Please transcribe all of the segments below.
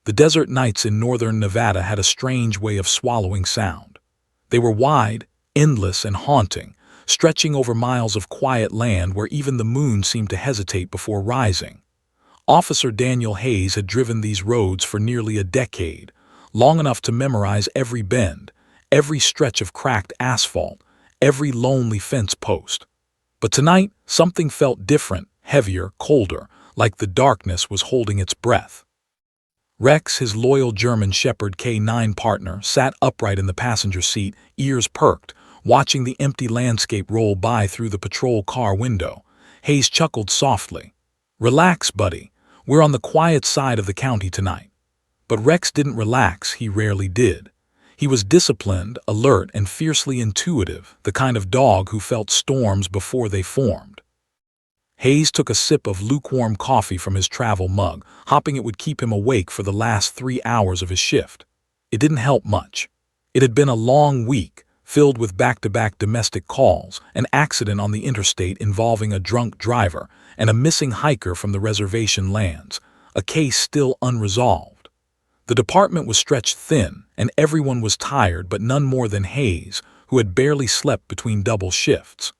The desert nights in northern Nevada had a strange way of swallowing sound. They were wide, endless, and haunting, stretching over miles of quiet land where even the moon seemed to hesitate before rising. Officer Daniel Hayes had driven these roads for nearly a decade, long enough to memorize every bend, every stretch of cracked asphalt, every lonely fence post. But tonight, something felt different, heavier, colder, like the darkness was holding its breath. Rex, his loyal German Shepherd K9 partner, sat upright in the passenger seat, ears perked, watching the empty landscape roll by through the patrol car window. Hayes chuckled softly. "Relax, buddy. We're on the quiet side of the county tonight." But Rex didn't relax, he rarely did. He was disciplined, alert, and fiercely intuitive, the kind of dog who felt storms before they formed. Hayes took a sip of lukewarm coffee from his travel mug, hoping it would keep him awake for the last 3 hours of his shift. It didn't help much. It had been a long week, filled with back-to-back domestic calls, an accident on the interstate involving a drunk driver, and a missing hiker from the reservation lands, a case still unresolved. The department was stretched thin, and everyone was tired, but none more than Hayes, who had barely slept between double shifts.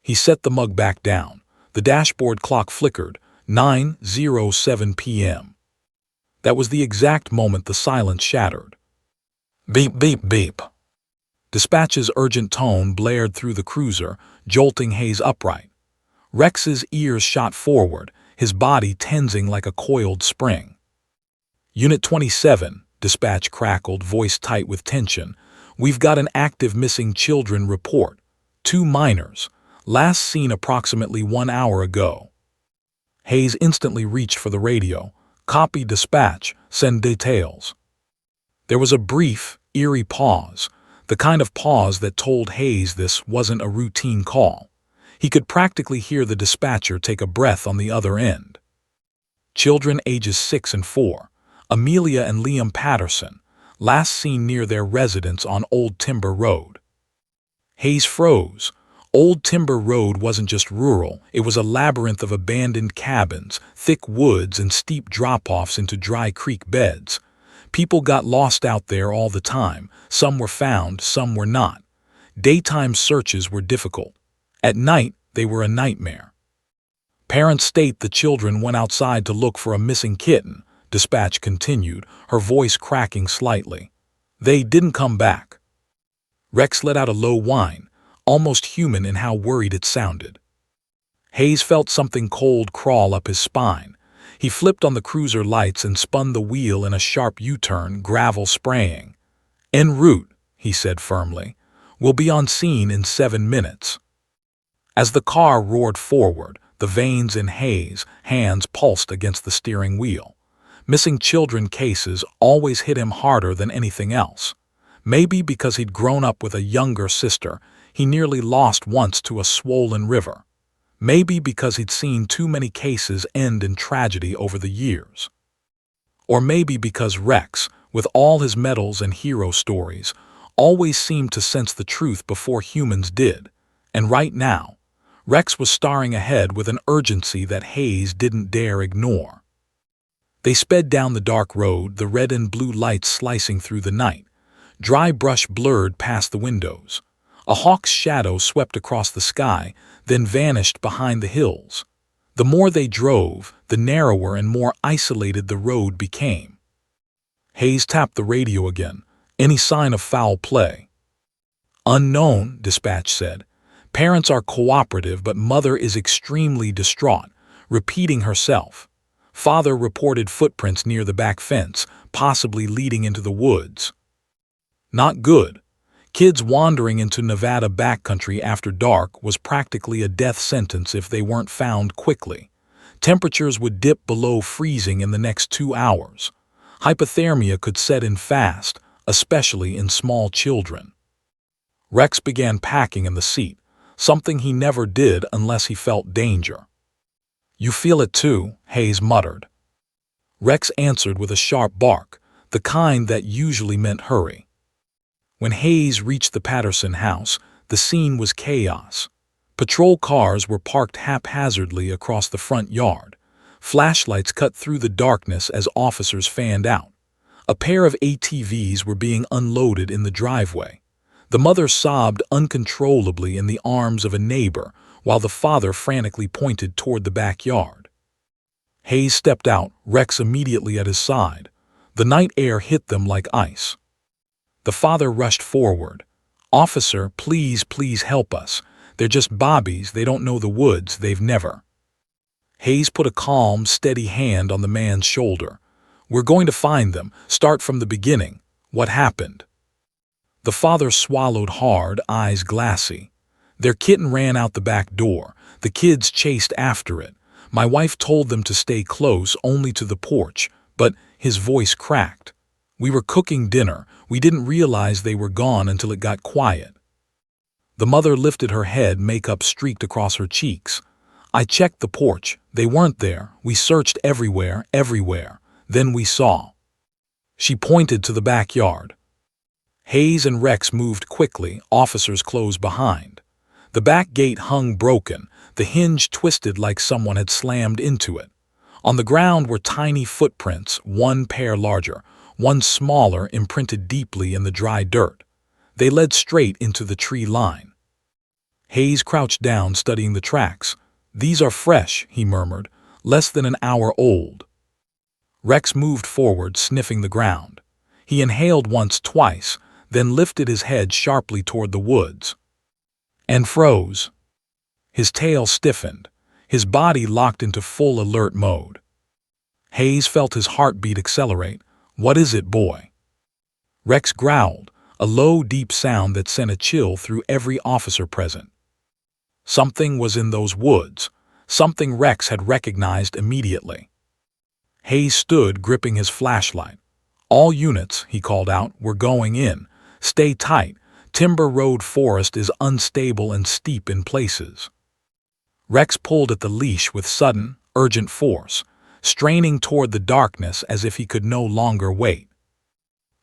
He set the mug back down. The dashboard clock flickered, 9:07 p.m. That was the exact moment the silence shattered. Beep, beep, beep. Dispatch's urgent tone blared through the cruiser, jolting Hayes upright. Rex's ears shot forward, his body tensing like a coiled spring. "Unit 27, dispatch crackled, voice tight with tension. "We've got an active missing children report. 2 minors. Last seen approximately 1 hour ago." Hayes instantly reached for the radio. "Copy dispatch. Send details." There was a brief, eerie pause, the kind of pause that told Hayes this wasn't a routine call. He could practically hear the dispatcher take a breath on the other end. "Children ages 6 and 4. Amelia and Liam Patterson. Last seen near their residence on Old Timber Road." Hayes froze. Old Timber Road wasn't just rural, it was a labyrinth of abandoned cabins, thick woods, and steep drop-offs into dry creek beds. People got lost out there all the time. Some were found, some were not. Daytime searches were difficult. At night, they were a nightmare. "Parents state the children went outside to look for a missing kitten," dispatch continued, her voice cracking slightly. "They didn't come back." Rex let out a low whine, almost human in how worried it sounded. Hayes felt something cold crawl up his spine. He flipped on the cruiser lights and spun the wheel in a sharp U-turn, gravel spraying. "En route," he said firmly. "We'll be on scene in 7 minutes." As the car roared forward, the veins in Hayes' hands pulsed against the steering wheel. Missing children cases always hit him harder than anything else. Maybe because he'd grown up with a younger sister, he nearly lost once to a swollen river. Maybe because he'd seen too many cases end in tragedy over the years. Or maybe because Rex, with all his medals and hero stories, always seemed to sense the truth before humans did. And right now, Rex was staring ahead with an urgency that Hayes didn't dare ignore. They sped down the dark road, the red and blue lights slicing through the night. Dry brush blurred past the windows. A hawk's shadow swept across the sky, then vanished behind the hills. The more they drove, the narrower and more isolated the road became. Hayes tapped the radio again. "Any sign of foul play?" "Unknown," dispatch said. "Parents are cooperative, but mother is extremely distraught, repeating herself. Father reported footprints near the back fence, possibly leading into the woods." Not good. Kids wandering into Nevada backcountry after dark was practically a death sentence if they weren't found quickly. Temperatures would dip below freezing in the next 2 hours. Hypothermia could set in fast, especially in small children. Rex began packing in the seat, something he never did unless he felt danger. "You feel it too," Hayes muttered. Rex answered with a sharp bark, the kind that usually meant hurry. When Hayes reached the Patterson house, the scene was chaos. Patrol cars were parked haphazardly across the front yard. Flashlights cut through the darkness as officers fanned out. A pair of ATVs were being unloaded in the driveway. The mother sobbed uncontrollably in the arms of a neighbor, while the father frantically pointed toward the backyard. Hayes stepped out, Rex immediately at his side. The night air hit them like ice. The father rushed forward. "Officer, please help us. They're just bobbies, they don't know the woods, they've never." Hayes put a calm, steady hand on the man's shoulder. "We're going to find them, start from the beginning. What happened?" The father swallowed hard, eyes glassy. "Their kitten ran out the back door. The kids chased after it. My wife told them to stay close, only to the porch, but," his voice cracked, "we were cooking dinner. We didn't realize they were gone until it got quiet." The mother lifted her head, makeup streaked across her cheeks. "I checked the porch. They weren't there. We searched everywhere. Then we saw." She pointed to the backyard. Hayes and Rex moved quickly, officers closed behind. The back gate hung broken, the hinge twisted like someone had slammed into it. On the ground were tiny footprints, one pair larger, one smaller, imprinted deeply in the dry dirt. They led straight into the tree line. Hayes crouched down, studying the tracks. "These are fresh," he murmured, "less than an hour old." Rex moved forward, sniffing the ground. He inhaled once, twice, then lifted his head sharply toward the woods. And froze. His tail stiffened. His body locked into full alert mode. Hayes felt his heartbeat accelerate. "What is it, boy?" Rex growled, a low, deep sound that sent a chill through every officer present. Something was in those woods, something Rex had recognized immediately. Hayes stood, gripping his flashlight. "All units," he called out, "we're going in. Stay tight. Timber Road Forest is unstable and steep in places." Rex pulled at the leash with sudden, urgent force, straining toward the darkness as if he could no longer wait.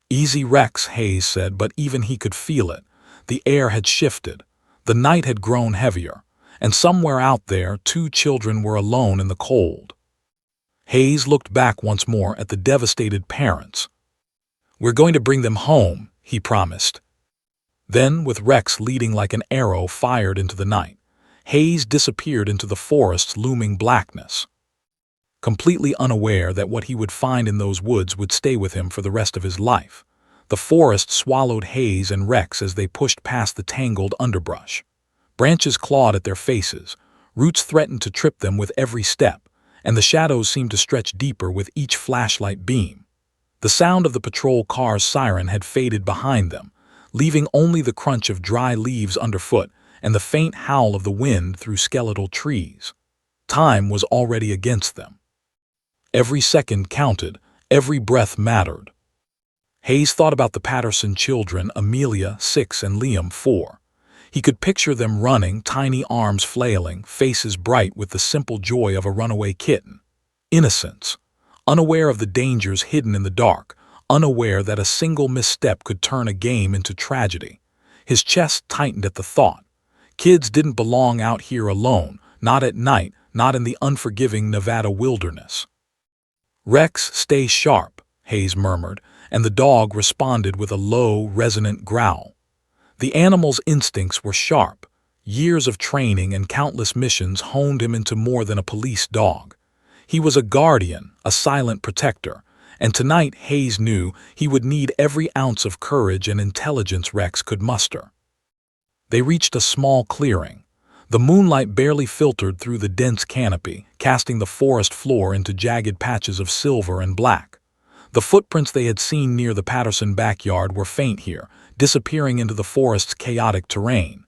"Easy, Rex," Hayes said, but even he could feel it. The air had shifted. The night had grown heavier, and somewhere out there 2 children were alone in the cold. Hayes looked back once more at the devastated parents. "We're going to bring them home," he promised. Then, with Rex leading like an arrow fired into the night, Hayes disappeared into the forest's looming blackness. Completely unaware that what he would find in those woods would stay with him for the rest of his life, the forest swallowed Hayes and Rex as they pushed past the tangled underbrush. Branches clawed at their faces, roots threatened to trip them with every step, and the shadows seemed to stretch deeper with each flashlight beam. The sound of the patrol car's siren had faded behind them, leaving only the crunch of dry leaves underfoot and the faint howl of the wind through skeletal trees. Time was already against them. Every second counted, every breath mattered. Hayes thought about the Patterson children, Amelia, 6, and Liam, 4. He could picture them running, tiny arms flailing, faces bright with the simple joy of a runaway kitten. Innocence, unaware of the dangers hidden in the dark, unaware that a single misstep could turn a game into tragedy. His chest tightened at the thought. Kids didn't belong out here alone, not at night, not in the unforgiving Nevada wilderness. "Rex, stay sharp," Hayes murmured, and the dog responded with a low, resonant growl. The animal's instincts were sharp. Years of training and countless missions honed him into more than a police dog. He was a guardian, a silent protector, and tonight Hayes knew he would need every ounce of courage and intelligence Rex could muster. They reached a small clearing. The moonlight barely filtered through the dense canopy, casting the forest floor into jagged patches of silver and black. The footprints they had seen near the Patterson backyard were faint here, disappearing into the forest's chaotic terrain.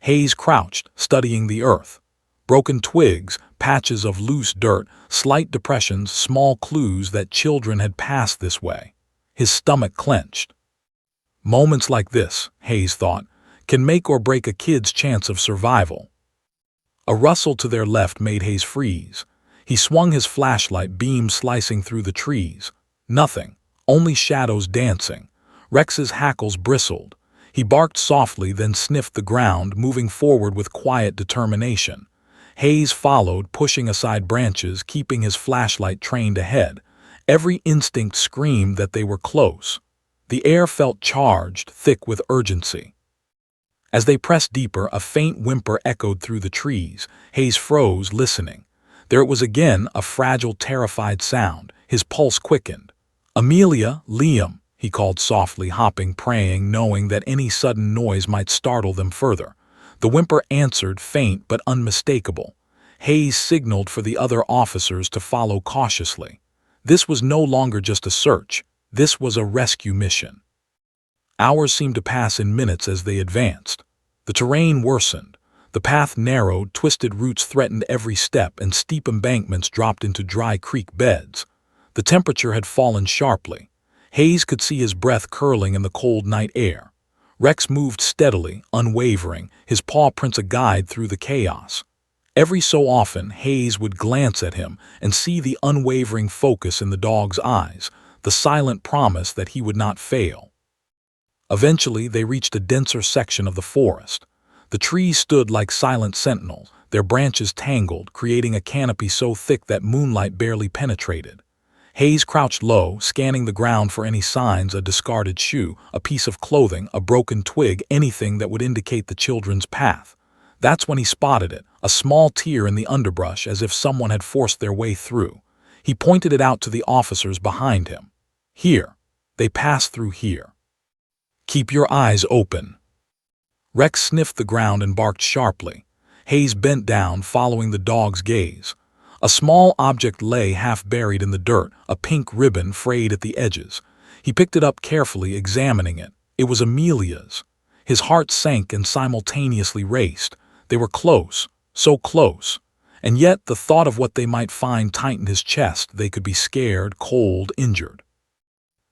Hayes crouched, studying the earth. Broken twigs, patches of loose dirt, slight depressions, small clues that children had passed this way. His stomach clenched. Moments like this, Hayes thought, can make or break a kid's chance of survival. A rustle to their left made Hayes freeze. He swung his flashlight, beam slicing through the trees. Nothing, only shadows dancing. Rex's hackles bristled. He barked softly, then sniffed the ground, moving forward with quiet determination. Hayes followed, pushing aside branches, keeping his flashlight trained ahead. Every instinct screamed that they were close. The air felt charged, thick with urgency. As they pressed deeper, a faint whimper echoed through the trees. Hayes froze, listening. There it was again, a fragile, terrified sound. His pulse quickened. "Amelia, Liam," he called softly, hopping, praying, knowing that any sudden noise might startle them further. The whimper answered, faint but unmistakable. Hayes signaled for the other officers to follow cautiously. This was no longer just a search. This was a rescue mission. Hours seemed to pass in minutes as they advanced. The terrain worsened. The path narrowed, twisted roots threatened every step, and steep embankments dropped into dry creek beds. The temperature had fallen sharply. Hayes could see his breath curling in the cold night air. Rex moved steadily, unwavering, his paw prints a guide through the chaos. Every so often, Hayes would glance at him and see the unwavering focus in the dog's eyes, the silent promise that he would not fail. Eventually, they reached a denser section of the forest. The trees stood like silent sentinels, their branches tangled, creating a canopy so thick that moonlight barely penetrated. Hayes crouched low, scanning the ground for any signs: a discarded shoe, a piece of clothing, a broken twig, anything that would indicate the children's path. That's when he spotted it, a small tear in the underbrush, as if someone had forced their way through. He pointed it out to the officers behind him. "Here. They passed through here. Keep your eyes open." Rex sniffed the ground and barked sharply. Hayes bent down, following the dog's gaze. A small object lay half buried in the dirt, a pink ribbon frayed at the edges. He picked it up carefully, examining it. It was Amelia's. His heart sank and simultaneously raced. They were close, so close. And yet the thought of what they might find tightened his chest. They could be scared, cold, injured.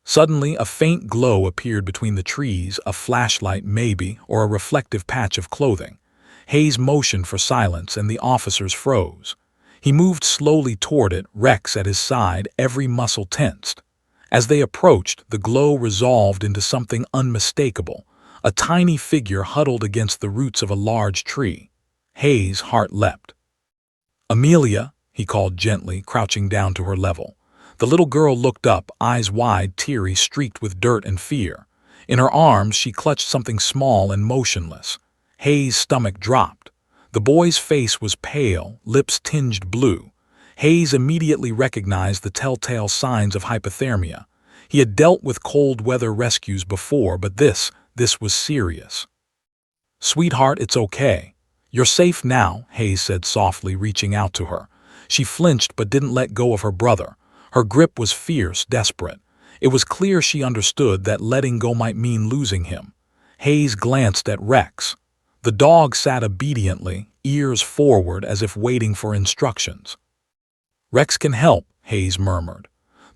Suddenly, a faint glow appeared between the trees, a flashlight maybe, or a reflective patch of clothing. Hayes motioned for silence, and the officers froze. He moved slowly toward it, Rex at his side, every muscle tensed. As they approached, the glow resolved into something unmistakable, a tiny figure huddled against the roots of a large tree. Hayes' heart leapt. "Amelia," he called gently, crouching down to her level. The little girl looked up, eyes wide, teary, streaked with dirt and fear. In her arms, she clutched something small and motionless. Hayes' stomach dropped. The boy's face was pale, lips tinged blue. Hayes immediately recognized the telltale signs of hypothermia. He had dealt with cold weather rescues before, but this was serious. "Sweetheart, it's okay. You're safe now," Hayes said softly, reaching out to her. She flinched but didn't let go of her brother. Her grip was fierce, desperate. It was clear she understood that letting go might mean losing him. Hayes glanced at Rex. The dog sat obediently, ears forward as if waiting for instructions. "Rex can help," Hayes murmured.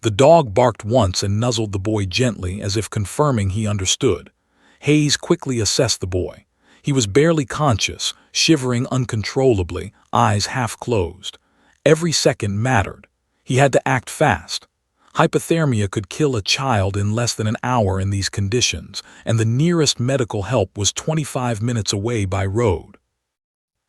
The dog barked once and nuzzled the boy gently, as if confirming he understood. Hayes quickly assessed the boy. He was barely conscious, shivering uncontrollably, eyes half closed. Every second mattered. He had to act fast. Hypothermia could kill a child in less than an hour in these conditions, and the nearest medical help was 25 minutes away by road.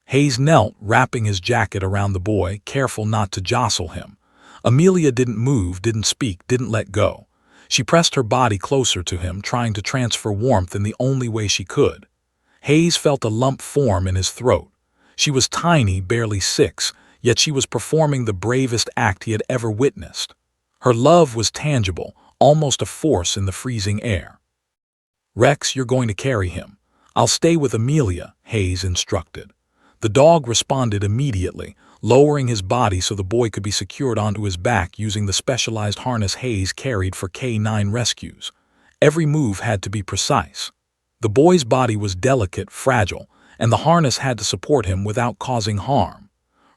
Hayes knelt, wrapping his jacket around the boy, careful not to jostle him. Amelia didn't move, didn't speak, didn't let go. She pressed her body closer to him, trying to transfer warmth in the only way she could. Hayes felt a lump form in his throat. She was tiny, barely 6, yet she was performing the bravest act he had ever witnessed. Her love was tangible, almost a force in the freezing air. "Rex, you're going to carry him. I'll stay with Amelia," Hayes instructed. The dog responded immediately, lowering his body so the boy could be secured onto his back using the specialized harness Hayes carried for K9 rescues. Every move had to be precise. The boy's body was delicate, fragile, and the harness had to support him without causing harm.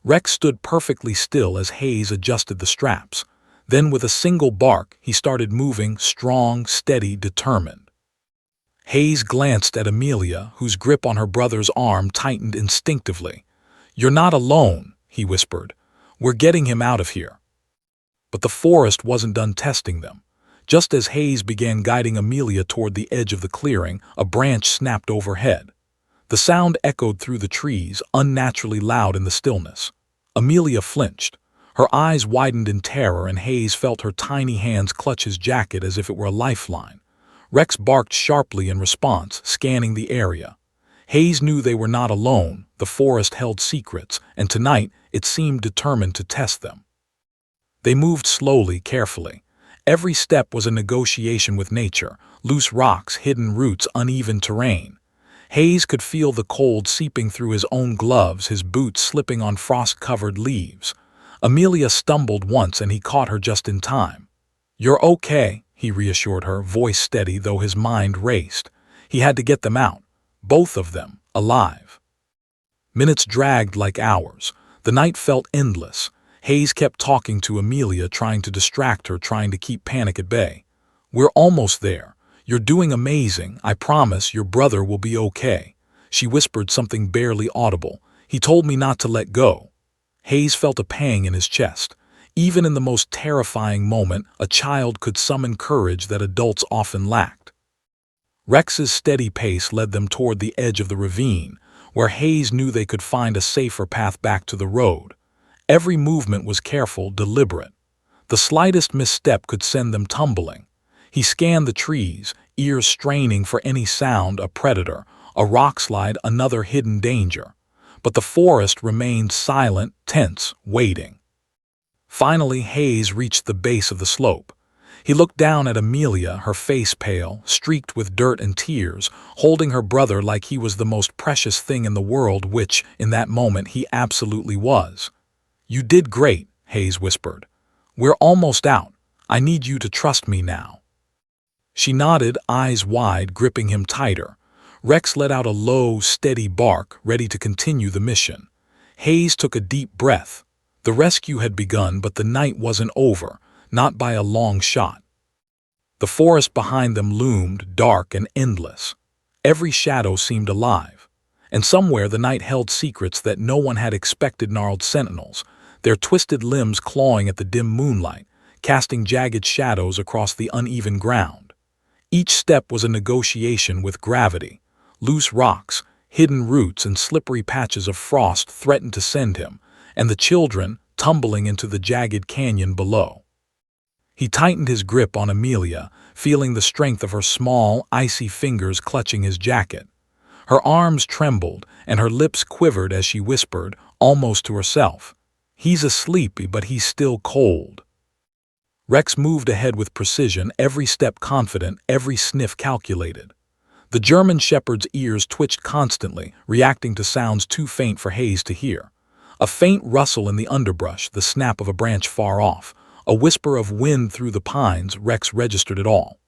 Rex stood perfectly still as Hayes adjusted the straps. Then, with a single bark, he started moving, strong, steady, determined. Hayes glanced at Amelia, whose grip on her brother's arm tightened instinctively. "You're not alone," he whispered. "We're getting him out of here." But the forest wasn't done testing them. Just as Hayes began guiding Amelia toward the edge of the clearing, a branch snapped overhead. The sound echoed through the trees, unnaturally loud in the stillness. Amelia flinched. Her eyes widened in terror, and Hayes felt her tiny hands clutch his jacket as if it were a lifeline. Rex barked sharply in response, scanning the area. Hayes knew they were not alone. The forest held secrets, and tonight it seemed determined to test them. They moved slowly, carefully. Every step was a negotiation with nature: loose rocks, hidden roots, uneven terrain. Hayes could feel the cold seeping through his own gloves, his boots slipping on frost-covered leaves. Amelia stumbled once, and he caught her just in time. "You're okay," he reassured her, voice steady though his mind raced. He had to get them out, both of them, alive. Minutes dragged like hours. The night felt endless. Hayes kept talking to Amelia, trying to distract her, trying to keep panic at bay. "We're almost there. You're doing amazing. I promise your brother will be okay." She whispered something barely audible. "He told me not to let go." Hayes felt a pang in his chest. Even in the most terrifying moment, a child could summon courage that adults often lacked. Rex's steady pace led them toward the edge of the ravine, where Hayes knew they could find a safer path back to the road. Every movement was careful, deliberate. The slightest misstep could send them tumbling. He scanned the trees, ears straining for any sound: a predator, a rockslide, another hidden danger. But the forest remained silent, tense, waiting. Finally, Hayes reached the base of the slope. He looked down at Amelia, her face pale, streaked with dirt and tears, holding her brother like he was the most precious thing in the world, which, in that moment, he absolutely was. "You did great," Hayes whispered. "We're almost out. I need you to trust me now." She nodded, eyes wide, gripping him tighter. Rex let out a low, steady bark, ready to continue the mission. Hayes took a deep breath. The rescue had begun, but the night wasn't over, not by a long shot. The forest behind them loomed, dark and endless. Every shadow seemed alive. And somewhere the night held secrets that no one had expected: gnarled sentinels, their twisted limbs clawing at the dim moonlight, casting jagged shadows across the uneven ground. Each step was a negotiation with gravity. Loose rocks, hidden roots, and slippery patches of frost threatened to send him, and the children tumbling into the jagged canyon below. He tightened his grip on Amelia, feeling the strength of her small, icy fingers clutching his jacket. Her arms trembled, and her lips quivered as she whispered, almost to herself, "He's asleep, but he's still cold." Rex moved ahead with precision, every step confident, every sniff calculated. The German shepherd's ears twitched constantly, reacting to sounds too faint for Hayes to hear. A faint rustle in the underbrush, the snap of a branch far off, a whisper of wind through the pines. Rex registered it all.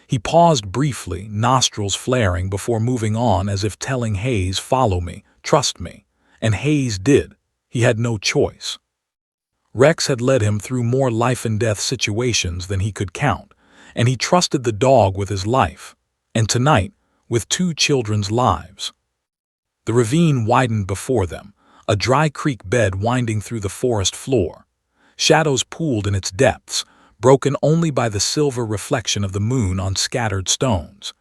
He paused briefly, nostrils flaring, before moving on, as if telling Hayes, "Follow me, trust me." And Hayes did. He had no choice. Rex had led him through more life-and-death situations than he could count, and he trusted the dog with his life. And tonight, with two children's lives. The ravine widened before them, a dry creek bed winding through the forest floor. Shadows pooled in its depths, broken only by the silver reflection of the moon on scattered stones.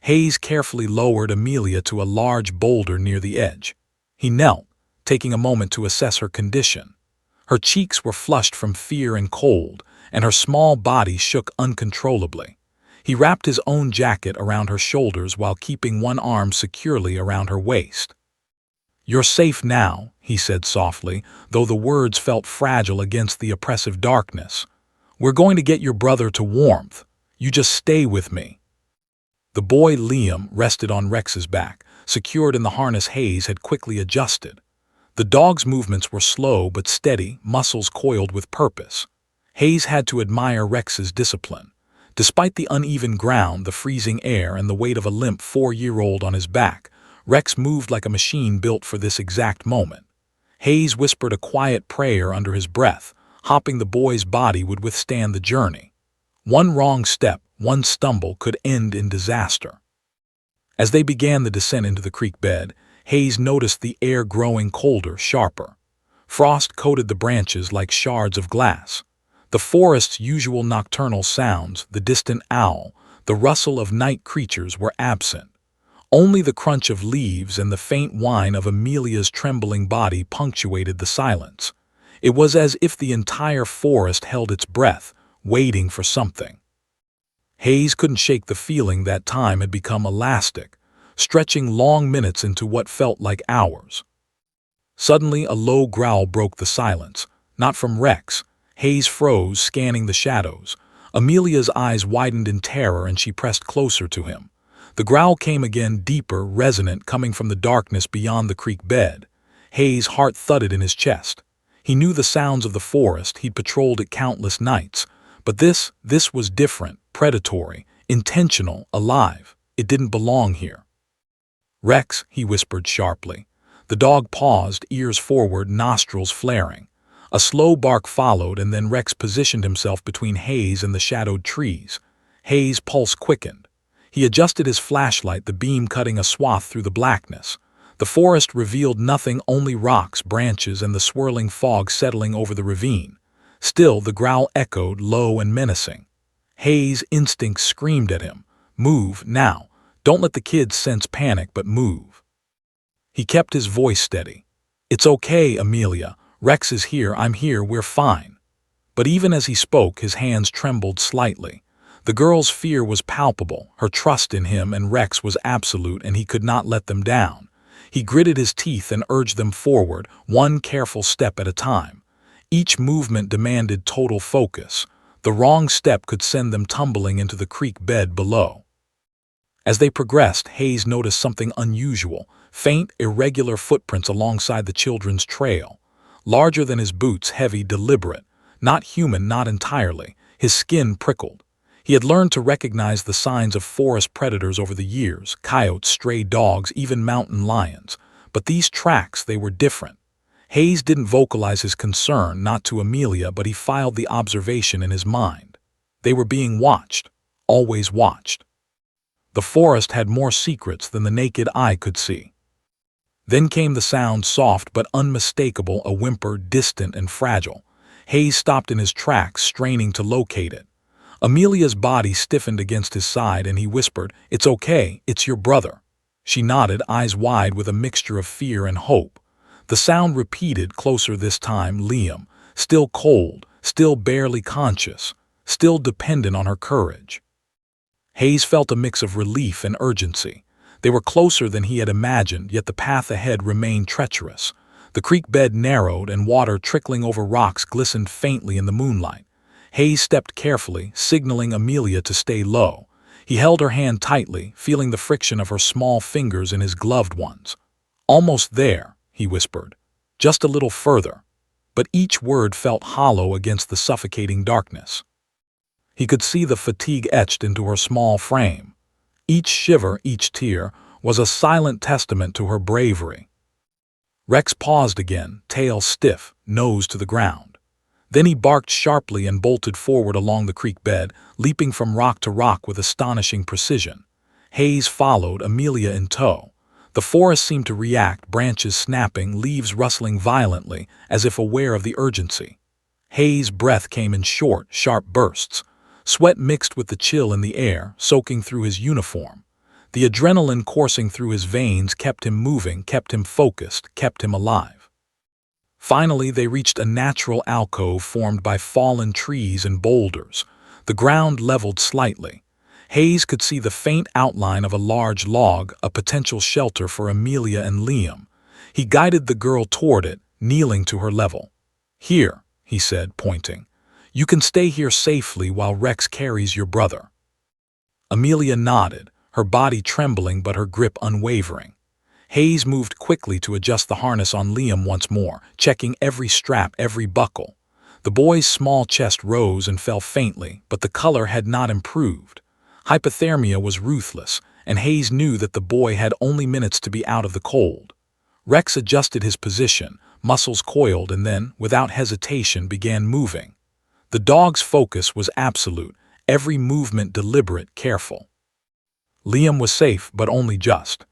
Hayes carefully lowered Amelia to a large boulder near the edge. He knelt, taking a moment to assess her condition. Her cheeks were flushed from fear and cold, and her small body shook uncontrollably. He wrapped his own jacket around her shoulders while keeping one arm securely around her waist. "You're safe now," he said softly, though the words felt fragile against the oppressive darkness. "We're going to get your brother to warmth. You just stay with me." The boy, Liam, rested on Rex's back, secured in the harness Hayes had quickly adjusted. The dog's movements were slow but steady, muscles coiled with purpose. Hayes had to admire Rex's discipline. Despite the uneven ground, the freezing air, and the weight of a limp 4-year-old on his back, Rex moved like a machine built for this exact moment. Hayes whispered a quiet prayer under his breath, hoping the boy's body would withstand the journey. One wrong step, one stumble, could end in disaster. As they began the descent into the creek bed, Hayes noticed the air growing colder, sharper. Frost coated the branches like shards of glass. The forest's usual nocturnal sounds, the distant owl, the rustle of night creatures, were absent. Only the crunch of leaves and the faint whine of Amelia's trembling body punctuated the silence. It was as if the entire forest held its breath, waiting for something. Hayes couldn't shake the feeling that time had become elastic, stretching long minutes into what felt like hours. Suddenly, a low growl broke the silence, not from Rex. Hayes froze, scanning the shadows. Amelia's eyes widened in terror and she pressed closer to him. The growl came again, deeper, resonant, coming from the darkness beyond the creek bed. Hayes' heart thudded in his chest. He knew the sounds of the forest, he'd patrolled it countless nights. But this was different, predatory, intentional, alive. It didn't belong here. "Rex," he whispered sharply. The dog paused, ears forward, nostrils flaring. A slow bark followed, and then Rex positioned himself between Hayes and the shadowed trees. Hayes' pulse quickened. He adjusted his flashlight, the beam cutting a swath through the blackness. The forest revealed nothing, only rocks, branches, and the swirling fog settling over the ravine. Still, the growl echoed, low and menacing. Hayes' instinct screamed at him. "Move, now. Don't let the kids sense panic, but move." He kept his voice steady. "It's okay, Amelia. Rex is here, I'm here, we're fine." But even as he spoke, his hands trembled slightly. The girl's fear was palpable, her trust in him and Rex was absolute, and he could not let them down. He gritted his teeth and urged them forward, one careful step at a time. Each movement demanded total focus. The wrong step could send them tumbling into the creek bed below. As they progressed, Hayes noticed something unusual, faint, irregular footprints alongside the children's trail. Larger than his boots, heavy, deliberate. Not human, not entirely. His skin prickled. He had learned to recognize the signs of forest predators over the years, coyotes, stray dogs, even mountain lions. But these tracks, they were different. Hayes didn't vocalize his concern, not to Amelia, but he filed the observation in his mind. They were being watched, always watched. The forest had more secrets than the naked eye could see. Then came the sound, soft but unmistakable, a whimper, distant and fragile. Hayes stopped in his tracks, straining to locate it. Amelia's body stiffened against his side and he whispered, "It's okay, it's your brother." She nodded, eyes wide with a mixture of fear and hope. The sound repeated, closer this time, Liam, still cold, still barely conscious, still dependent on her courage. Hayes felt a mix of relief and urgency. They were closer than he had imagined, yet the path ahead remained treacherous. The creek bed narrowed and water trickling over rocks glistened faintly in the moonlight. Hayes stepped carefully, signaling Amelia to stay low. He held her hand tightly, feeling the friction of her small fingers in his gloved ones. "Almost there," he whispered. "Just a little further." But each word felt hollow against the suffocating darkness. He could see the fatigue etched into her small frame. Each shiver, each tear, was a silent testament to her bravery. Rex paused again, tail stiff, nose to the ground. Then he barked sharply and bolted forward along the creek bed, leaping from rock to rock with astonishing precision. Hayes followed, Amelia in tow. The forest seemed to react, branches snapping, leaves rustling violently, as if aware of the urgency. Hayes' breath came in short, sharp bursts. Sweat mixed with the chill in the air, soaking through his uniform. The adrenaline coursing through his veins kept him moving, kept him focused, kept him alive. Finally, they reached a natural alcove formed by fallen trees and boulders. The ground leveled slightly. Hayes could see the faint outline of a large log, a potential shelter for Amelia and Liam. He guided the girl toward it, kneeling to her level. "Here," he said, pointing. "You can stay here safely while Rex carries your brother." Amelia nodded, her body trembling but her grip unwavering. Hayes moved quickly to adjust the harness on Liam once more, checking every strap, every buckle. The boy's small chest rose and fell faintly, but the color had not improved. Hypothermia was ruthless, and Hayes knew that the boy had only minutes to be out of the cold. Rex adjusted his position, muscles coiled, and then, without hesitation, began moving. The dog's focus was absolute, every movement deliberate, careful. Liam was safe, but only just.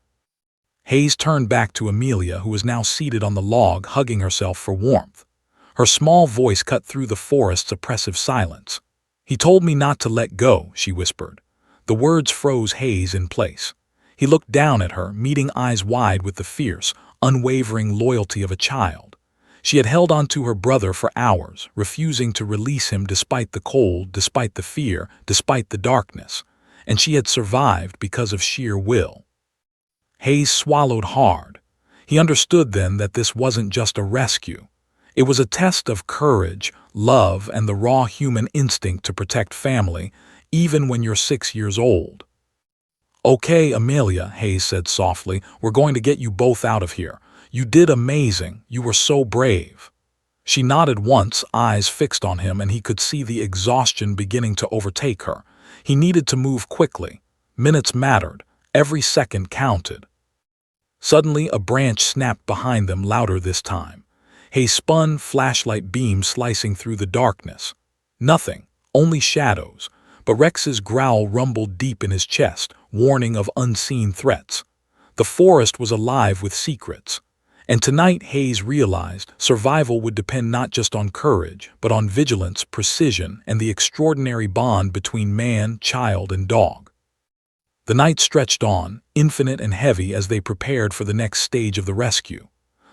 Hayes turned back to Amelia, who was now seated on the log, hugging herself for warmth. Her small voice cut through the forest's oppressive silence. "He told me not to let go," she whispered. The words froze Hayes in place. He looked down at her, meeting eyes wide with the fierce, unwavering loyalty of a child. She had held on to her brother for hours, refusing to release him despite the cold, despite the fear, despite the darkness. And she had survived because of sheer will. Hayes swallowed hard. He understood then that this wasn't just a rescue. It was a test of courage, love, and the raw human instinct to protect family, even when you're 6 years old. "Okay, Amelia," Hayes said softly, "we're going to get you both out of here. You did amazing. You were so brave." She nodded once, eyes fixed on him, and he could see the exhaustion beginning to overtake her. He needed to move quickly. Minutes mattered. Every second counted. Suddenly, a branch snapped behind them, louder this time. Hayes spun, flashlight beam slicing through the darkness. Nothing, only shadows, but Rex's growl rumbled deep in his chest, warning of unseen threats. The forest was alive with secrets. And tonight, Hayes realized, survival would depend not just on courage, but on vigilance, precision, and the extraordinary bond between man, child, and dog. The night stretched on, infinite and heavy as they prepared for the next stage of the rescue.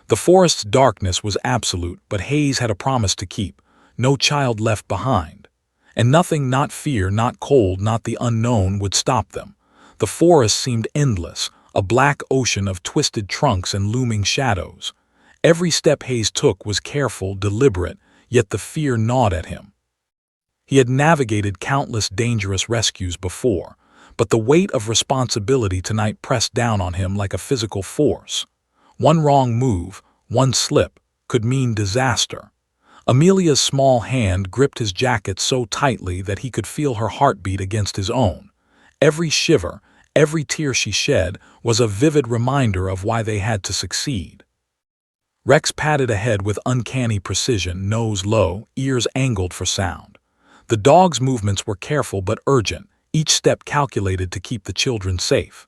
The forest's darkness was absolute, but Hayes had a promise to keep: no child left behind. And nothing, not fear, not cold, not the unknown, would stop them. The forest seemed endless, a black ocean of twisted trunks and looming shadows. Every step Hayes took was careful, deliberate, yet the fear gnawed at him. He had navigated countless dangerous rescues before, but the weight of responsibility tonight pressed down on him like a physical force. One wrong move, one slip, could mean disaster. Amelia's small hand gripped his jacket so tightly that he could feel her heartbeat against his own. Every shiver, every tear she shed was a vivid reminder of why they had to succeed. Rex padded ahead with uncanny precision, nose low, ears angled for sound. The dog's movements were careful but urgent, each step calculated to keep the children safe.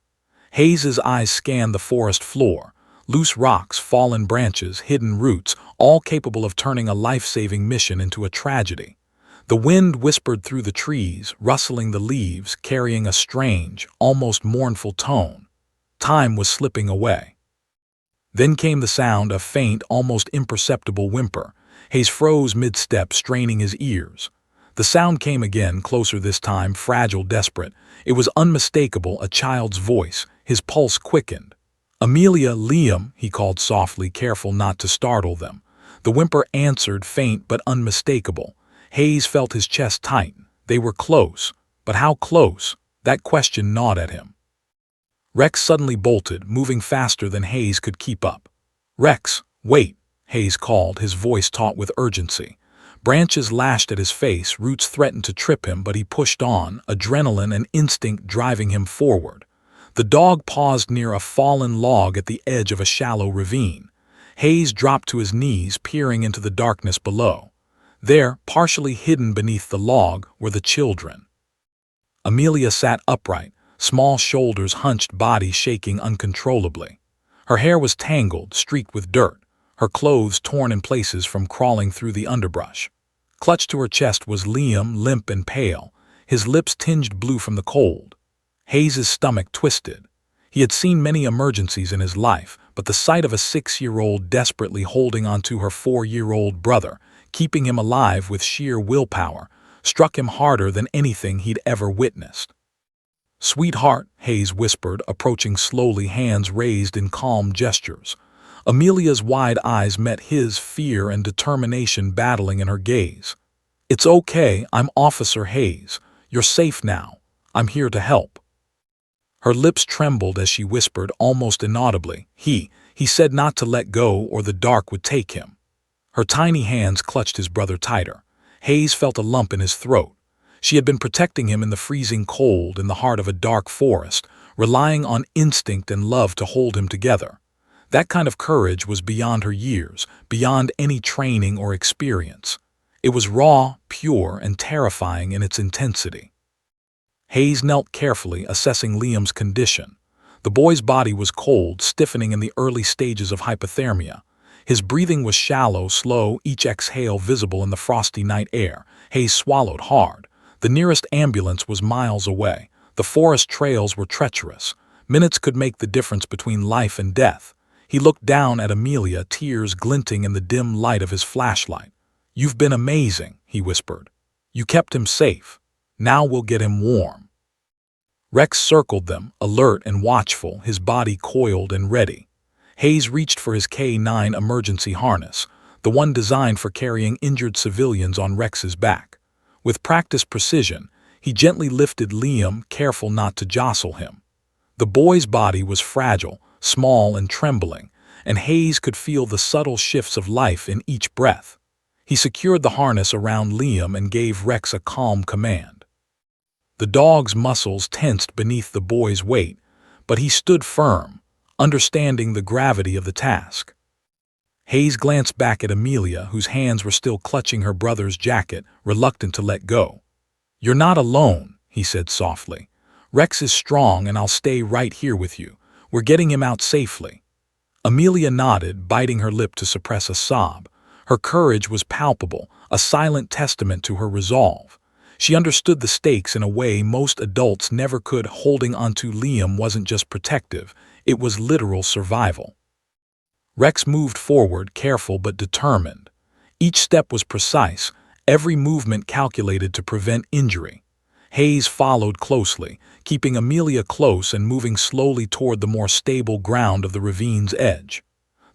Hayes's eyes scanned the forest floor. Loose rocks, fallen branches, hidden roots, all capable of turning a life-saving mission into a tragedy. The wind whispered through the trees, rustling the leaves, carrying a strange, almost mournful tone. Time was slipping away. Then came the sound, a faint, almost imperceptible whimper. Hayes froze mid-step, straining his ears. The sound came again, closer this time, fragile, desperate. It was unmistakable, a child's voice. His pulse quickened. "Amelia, Liam," he called softly, careful not to startle them. The whimper answered, faint but unmistakable. Hayes felt his chest tighten. They were close. But how close? That question gnawed at him. Rex suddenly bolted, moving faster than Hayes could keep up. "Rex, wait," Hayes called, his voice taut with urgency. Branches lashed at his face, roots threatened to trip him, but he pushed on, adrenaline and instinct driving him forward. The dog paused near a fallen log at the edge of a shallow ravine. Hayes dropped to his knees, peering into the darkness below. There, partially hidden beneath the log, were the children. Amelia sat upright, small shoulders hunched, body shaking uncontrollably. Her hair was tangled, streaked with dirt, her clothes torn in places from crawling through the underbrush. Clutched to her chest was Liam, limp and pale, his lips tinged blue from the cold. Hayes's stomach twisted. He had seen many emergencies in his life, but the sight of a 6-year-old desperately holding onto her 4-year-old brother, keeping him alive with sheer willpower, struck him harder than anything he'd ever witnessed. "Sweetheart," Hayes whispered, approaching slowly, hands raised in calm gestures. Amelia's wide eyes met his, fear and determination battling in her gaze. "It's okay, I'm Officer Hayes. You're safe now. I'm here to help." Her lips trembled as she whispered, almost inaudibly, He said not to let go or the dark would take him." Her tiny hands clutched his brother tighter. Hayes felt a lump in his throat. She had been protecting him in the freezing cold, in the heart of a dark forest, relying on instinct and love to hold him together. That kind of courage was beyond her years, beyond any training or experience. It was raw, pure, and terrifying in its intensity. Hayes knelt carefully, assessing Liam's condition. The boy's body was cold, stiffening in the early stages of hypothermia. His breathing was shallow, slow, each exhale visible in the frosty night air. Hayes swallowed hard. The nearest ambulance was miles away. The forest trails were treacherous. Minutes could make the difference between life and death. He looked down at Amelia, tears glinting in the dim light of his flashlight. "You've been amazing," he whispered. "You kept him safe. Now we'll get him warm." Rex circled them, alert and watchful, his body coiled and ready. Hayes reached for his K9 emergency harness, the one designed for carrying injured civilians on Rex's back. With practiced precision, he gently lifted Liam, careful not to jostle him. The boy's body was fragile, small and trembling, and Hayes could feel the subtle shifts of life in each breath. He secured the harness around Liam and gave Rex a calm command. The dog's muscles tensed beneath the boy's weight, but he stood firm, understanding the gravity of the task. Hayes glanced back at Amelia, whose hands were still clutching her brother's jacket, reluctant to let go. "You're not alone," he said softly. "Rex is strong and I'll stay right here with you. We're getting him out safely." Amelia nodded, biting her lip to suppress a sob. Her courage was palpable, a silent testament to her resolve. She understood the stakes in a way most adults never could. Holding onto Liam wasn't just protective, it was literal survival. Rex moved forward, careful but determined. Each step was precise, every movement calculated to prevent injury. Hayes followed closely, keeping Amelia close and moving slowly toward the more stable ground of the ravine's edge.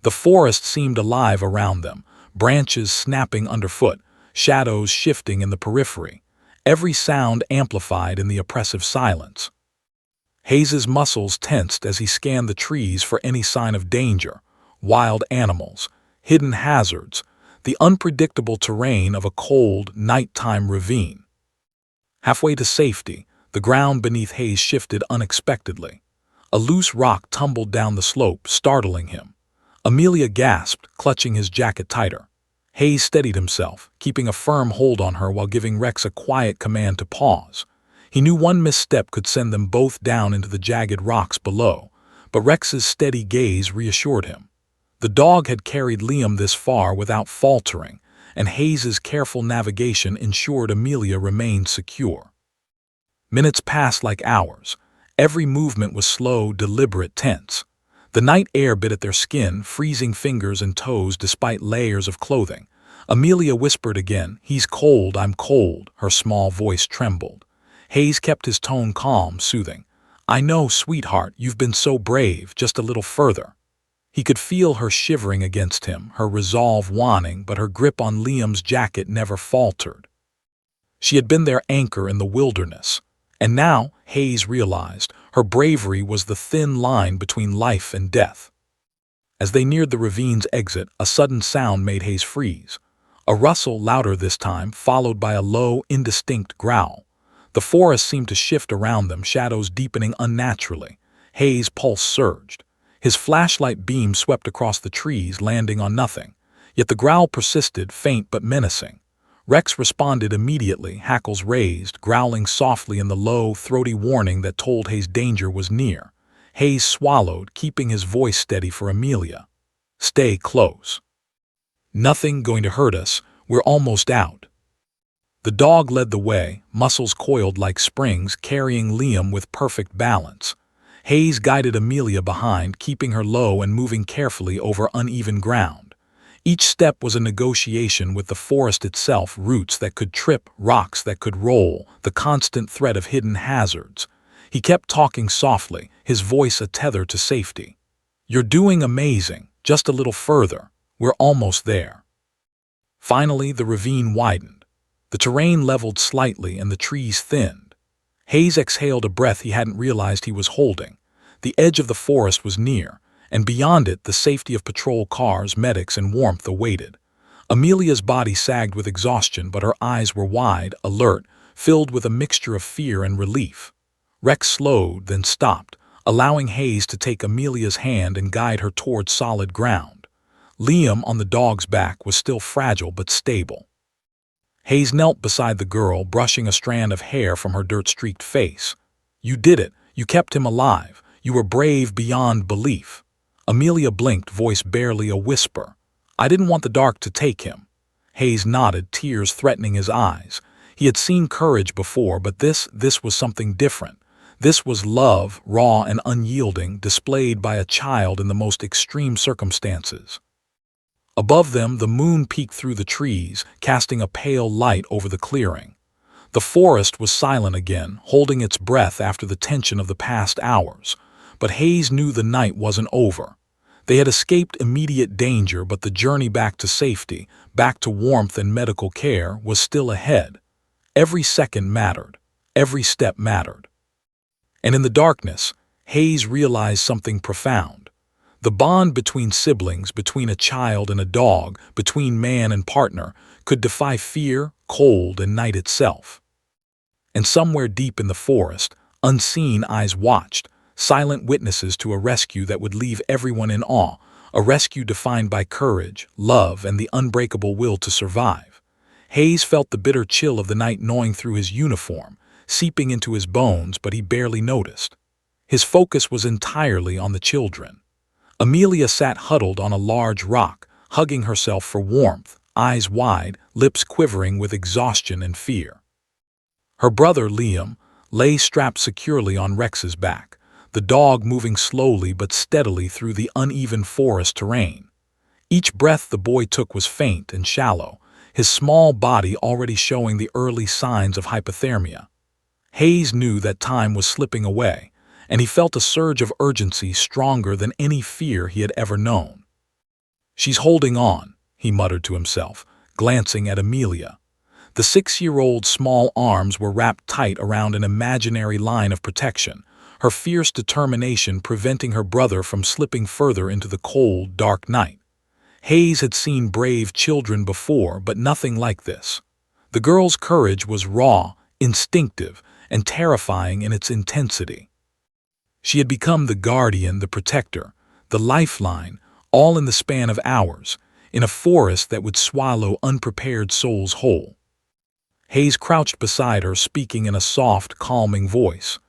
The forest seemed alive around them, branches snapping underfoot, shadows shifting in the periphery, every sound amplified in the oppressive silence. Hayes's muscles tensed as he scanned the trees for any sign of danger, wild animals, hidden hazards, the unpredictable terrain of a cold, nighttime ravine. Halfway to safety, the ground beneath Hayes shifted unexpectedly. A loose rock tumbled down the slope, startling him. Amelia gasped, clutching his jacket tighter. Hayes steadied himself, keeping a firm hold on her while giving Rex a quiet command to pause. He knew one misstep could send them both down into the jagged rocks below, but Rex's steady gaze reassured him. The dog had carried Liam this far without faltering, and Hayes's careful navigation ensured Amelia remained secure. Minutes passed like hours. Every movement was slow, deliberate, tense. The night air bit at their skin, freezing fingers and toes despite layers of clothing. Amelia whispered again, "He's cold, I'm cold," her small voice trembled. Hayes kept his tone calm, soothing. "I know, sweetheart, you've been so brave, just a little further." He could feel her shivering against him, her resolve waning, but her grip on Liam's jacket never faltered. She had been their anchor in the wilderness, and now, Hayes realized, her bravery was the thin line between life and death. As they neared the ravine's exit, a sudden sound made Hayes freeze. A rustle, louder this time, followed by a low, indistinct growl. The forest seemed to shift around them, shadows deepening unnaturally. Hayes' pulse surged. His flashlight beam swept across the trees, landing on nothing. Yet the growl persisted, faint but menacing. Rex responded immediately, hackles raised, growling softly in the low, throaty warning that told Hayes danger was near. Hayes swallowed, keeping his voice steady for Amelia. "Stay close. Nothing going to hurt us, we're almost out." The dog led the way, muscles coiled like springs, carrying Liam with perfect balance. Hayes guided Amelia behind, keeping her low and moving carefully over uneven ground. Each step was a negotiation with the forest itself, roots that could trip, rocks that could roll, the constant threat of hidden hazards. He kept talking softly, his voice a tether to safety. "You're doing amazing, just a little further. We're almost there." Finally, the ravine widened. The terrain leveled slightly and the trees thinned. Hayes exhaled a breath he hadn't realized he was holding. The edge of the forest was near, and beyond it the safety of patrol cars, medics, and warmth awaited. Amelia's body sagged with exhaustion, but her eyes were wide, alert, filled with a mixture of fear and relief. Rex slowed, then stopped, allowing Hayes to take Amelia's hand and guide her toward solid ground. Liam, on the dog's back, was still fragile but stable. Hayes knelt beside the girl, brushing a strand of hair from her dirt-streaked face. "You did it. You kept him alive. You were brave beyond belief." Amelia blinked, voice barely a whisper. "I didn't want the dark to take him." Hayes nodded, tears threatening his eyes. He had seen courage before, but this was something different. This was love, raw and unyielding, displayed by a child in the most extreme circumstances. Above them, the moon peeked through the trees, casting a pale light over the clearing. The forest was silent again, holding its breath after the tension of the past hours. But Hayes knew the night wasn't over. They had escaped immediate danger, but the journey back to safety, back to warmth and medical care, was still ahead. Every second mattered. Every step mattered. And in the darkness, Hayes realized something profound. The bond between siblings, between a child and a dog, between man and partner, could defy fear, cold, and night itself. And somewhere deep in the forest, unseen eyes watched, silent witnesses to a rescue that would leave everyone in awe, a rescue defined by courage, love, and the unbreakable will to survive. Hayes felt the bitter chill of the night gnawing through his uniform, seeping into his bones, but he barely noticed. His focus was entirely on the children. Amelia sat huddled on a large rock, hugging herself for warmth, eyes wide, lips quivering with exhaustion and fear. Her brother, Liam, lay strapped securely on Rex's back, the dog moving slowly but steadily through the uneven forest terrain. Each breath the boy took was faint and shallow, his small body already showing the early signs of hypothermia. Hayes knew that time was slipping away, and he felt a surge of urgency stronger than any fear he had ever known. "She's holding on," he muttered to himself, glancing at Amelia. The 6-year-old's small arms were wrapped tight around an imaginary line of protection, her fierce determination preventing her brother from slipping further into the cold, dark night. Hayes had seen brave children before, but nothing like this. The girl's courage was raw, instinctive, and terrifying in its intensity. She had become the guardian, the protector, the lifeline, all in the span of hours, in a forest that would swallow unprepared souls whole. Hayes crouched beside her, speaking in a soft, calming voice.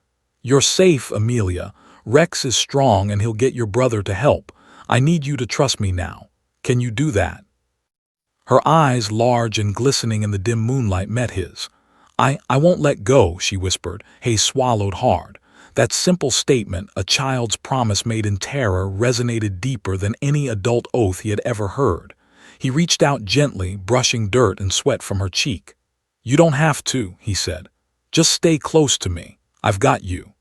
"You're safe, Amelia. Rex is strong and he'll get your brother to help. I need you to trust me now. Can you do that?" Her eyes, large and glistening in the dim moonlight, met his. I won't let go," she whispered. Hayes swallowed hard. That simple statement, a child's promise made in terror, resonated deeper than any adult oath he had ever heard. He reached out gently, brushing dirt and sweat from her cheek. "You don't have to," he said. "Just stay close to me. I've got you."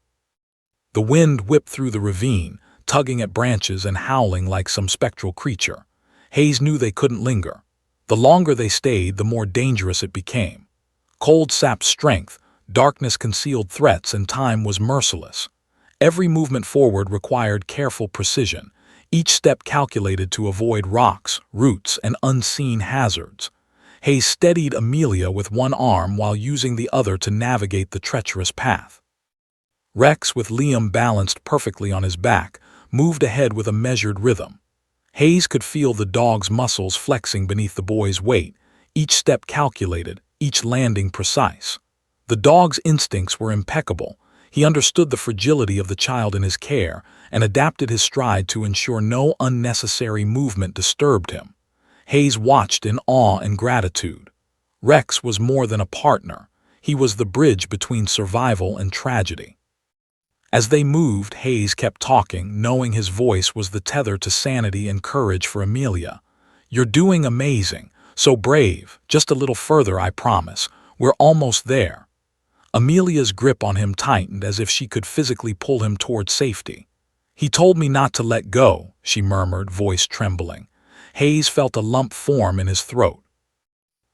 The wind whipped through the ravine, tugging at branches and howling like some spectral creature. Hayes knew they couldn't linger. The longer they stayed, the more dangerous it became. Cold sapped strength, darkness concealed threats, and time was merciless. Every movement forward required careful precision, each step calculated to avoid rocks, roots, and unseen hazards. Hayes steadied Amelia with one arm while using the other to navigate the treacherous path. Rex, with Liam balanced perfectly on his back, moved ahead with a measured rhythm. Hayes could feel the dog's muscles flexing beneath the boy's weight, each step calculated, each landing precise. The dog's instincts were impeccable. He understood the fragility of the child in his care and adapted his stride to ensure no unnecessary movement disturbed him. Hayes watched in awe and gratitude. Rex was more than a partner. He was the bridge between survival and tragedy. As they moved, Hayes kept talking, knowing his voice was the tether to sanity and courage for Amelia. "You're doing amazing. So brave. Just a little further, I promise. We're almost there." Amelia's grip on him tightened as if she could physically pull him toward safety. "He told me not to let go," she murmured, voice trembling. Hayes felt a lump form in his throat.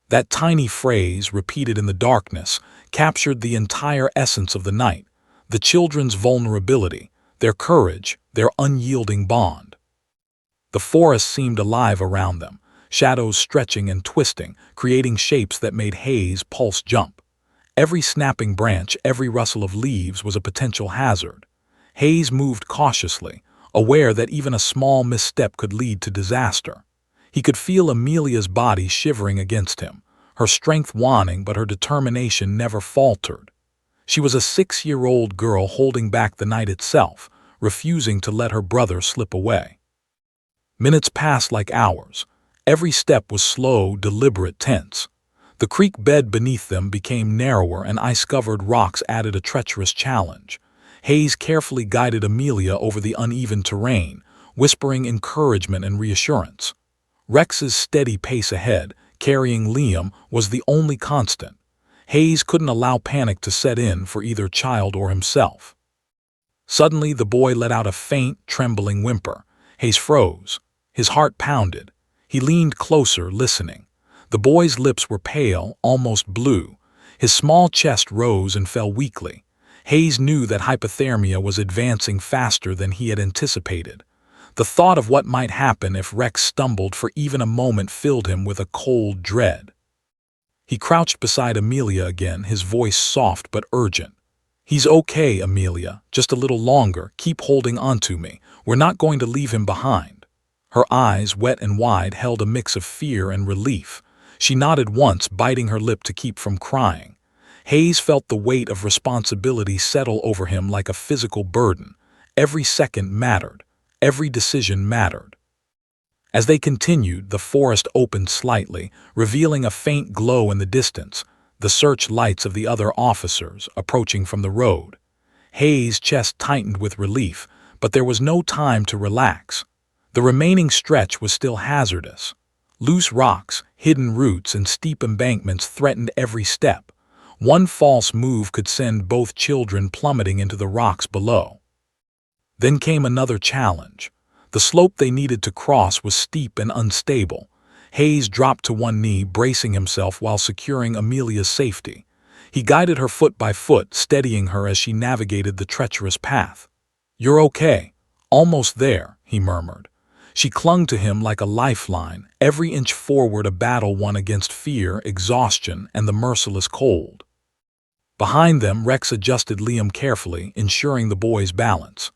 That tiny phrase, repeated in the darkness, captured the entire essence of the night, the children's vulnerability, their courage, their unyielding bond. The forest seemed alive around them, shadows stretching and twisting, creating shapes that made Hayes' pulse jump. Every snapping branch, every rustle of leaves was a potential hazard. Hayes moved cautiously, aware that even a small misstep could lead to disaster. He could feel Amelia's body shivering against him, her strength waning, but her determination never faltered. She was a 6-year-old girl holding back the night itself, refusing to let her brother slip away. Minutes passed like hours. Every step was slow, deliberate, tense. The creek bed beneath them became narrower and ice-covered rocks added a treacherous challenge. Hayes carefully guided Amelia over the uneven terrain, whispering encouragement and reassurance. Rex's steady pace ahead, carrying Liam, was the only constant. Hayes couldn't allow panic to set in for either child or himself. Suddenly, the boy let out a faint, trembling whimper. Hayes froze. His heart pounded. He leaned closer, listening. The boy's lips were pale, almost blue. His small chest rose and fell weakly. Hayes knew that hypothermia was advancing faster than he had anticipated. The thought of what might happen if Rex stumbled for even a moment filled him with a cold dread. He crouched beside Amelia again, his voice soft but urgent. "He's okay, Amelia. Just a little longer. Keep holding on to me. We're not going to leave him behind." Her eyes, wet and wide, held a mix of fear and relief. She nodded once, biting her lip to keep from crying. Hayes felt the weight of responsibility settle over him like a physical burden. Every second mattered. Every decision mattered. As they continued, the forest opened slightly, revealing a faint glow in the distance, the search lights of the other officers approaching from the road. Hayes' chest tightened with relief, but there was no time to relax. The remaining stretch was still hazardous. Loose rocks, hidden roots, and steep embankments threatened every step. One false move could send both children plummeting into the rocks below. Then came another challenge. The slope they needed to cross was steep and unstable. Hayes dropped to one knee, bracing himself while securing Amelia's safety. He guided her foot by foot, steadying her as she navigated the treacherous path. "You're okay. Almost there," he murmured. She clung to him like a lifeline, every inch forward a battle won against fear, exhaustion, and the merciless cold. Behind them, Rex adjusted Liam carefully, ensuring the boy's balance.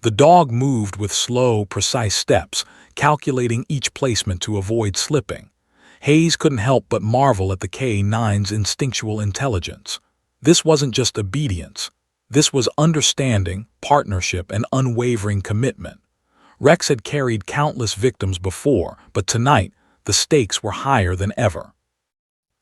The dog moved with slow, precise steps, calculating each placement to avoid slipping. Hayes couldn't help but marvel at the K9's instinctual intelligence. This wasn't just obedience. This was understanding, partnership, and unwavering commitment. Rex had carried countless victims before, but tonight, the stakes were higher than ever.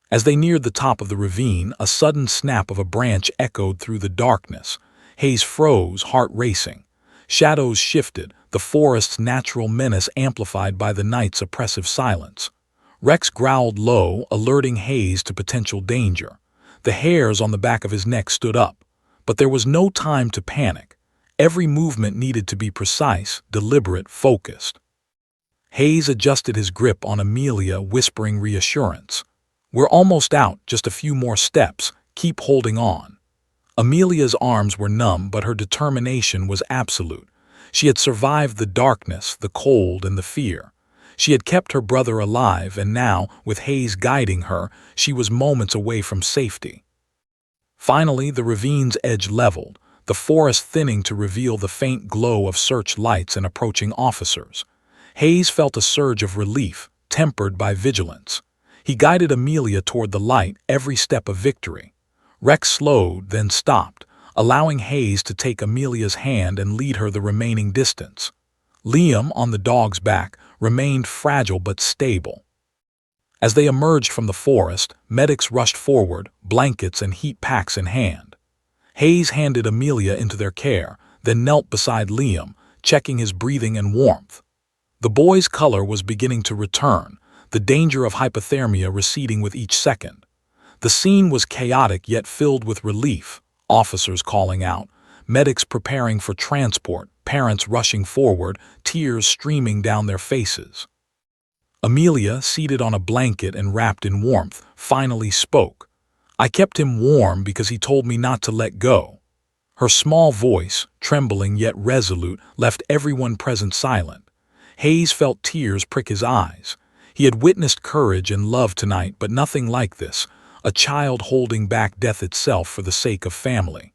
As they neared the top of the ravine, a sudden snap of a branch echoed through the darkness. Hayes froze, heart racing. Shadows shifted, the forest's natural menace amplified by the night's oppressive silence. Rex growled low, alerting Hayes to potential danger. The hairs on the back of his neck stood up. But there was no time to panic. Every movement needed to be precise, deliberate, focused. Hayes adjusted his grip on Amelia, whispering reassurance. "We're almost out, just a few more steps. Keep holding on." Amelia's arms were numb, but her determination was absolute. She had survived the darkness, the cold, and the fear. She had kept her brother alive, and now, with Hayes guiding her, she was moments away from safety. Finally, the ravine's edge leveled, the forest thinning to reveal the faint glow of search lights and approaching officers. Hayes felt a surge of relief, tempered by vigilance. He guided Amelia toward the light, every step a victory. Rex slowed, then stopped, allowing Hayes to take Amelia's hand and lead her the remaining distance. Liam, on the dog's back, remained fragile but stable. As they emerged from the forest, medics rushed forward, blankets and heat packs in hand. Hayes handed Amelia into their care, then knelt beside Liam, checking his breathing and warmth. The boy's color was beginning to return, the danger of hypothermia receding with each second. The scene was chaotic yet filled with relief, officers calling out, medics preparing for transport, parents rushing forward, tears streaming down their faces. Amelia, seated on a blanket and wrapped in warmth, finally spoke. "I kept him warm because he told me not to let go." Her small voice, trembling yet resolute, left everyone present silent. Hayes felt tears prick his eyes. He had witnessed courage and love tonight, but nothing like this, a child holding back death itself for the sake of family.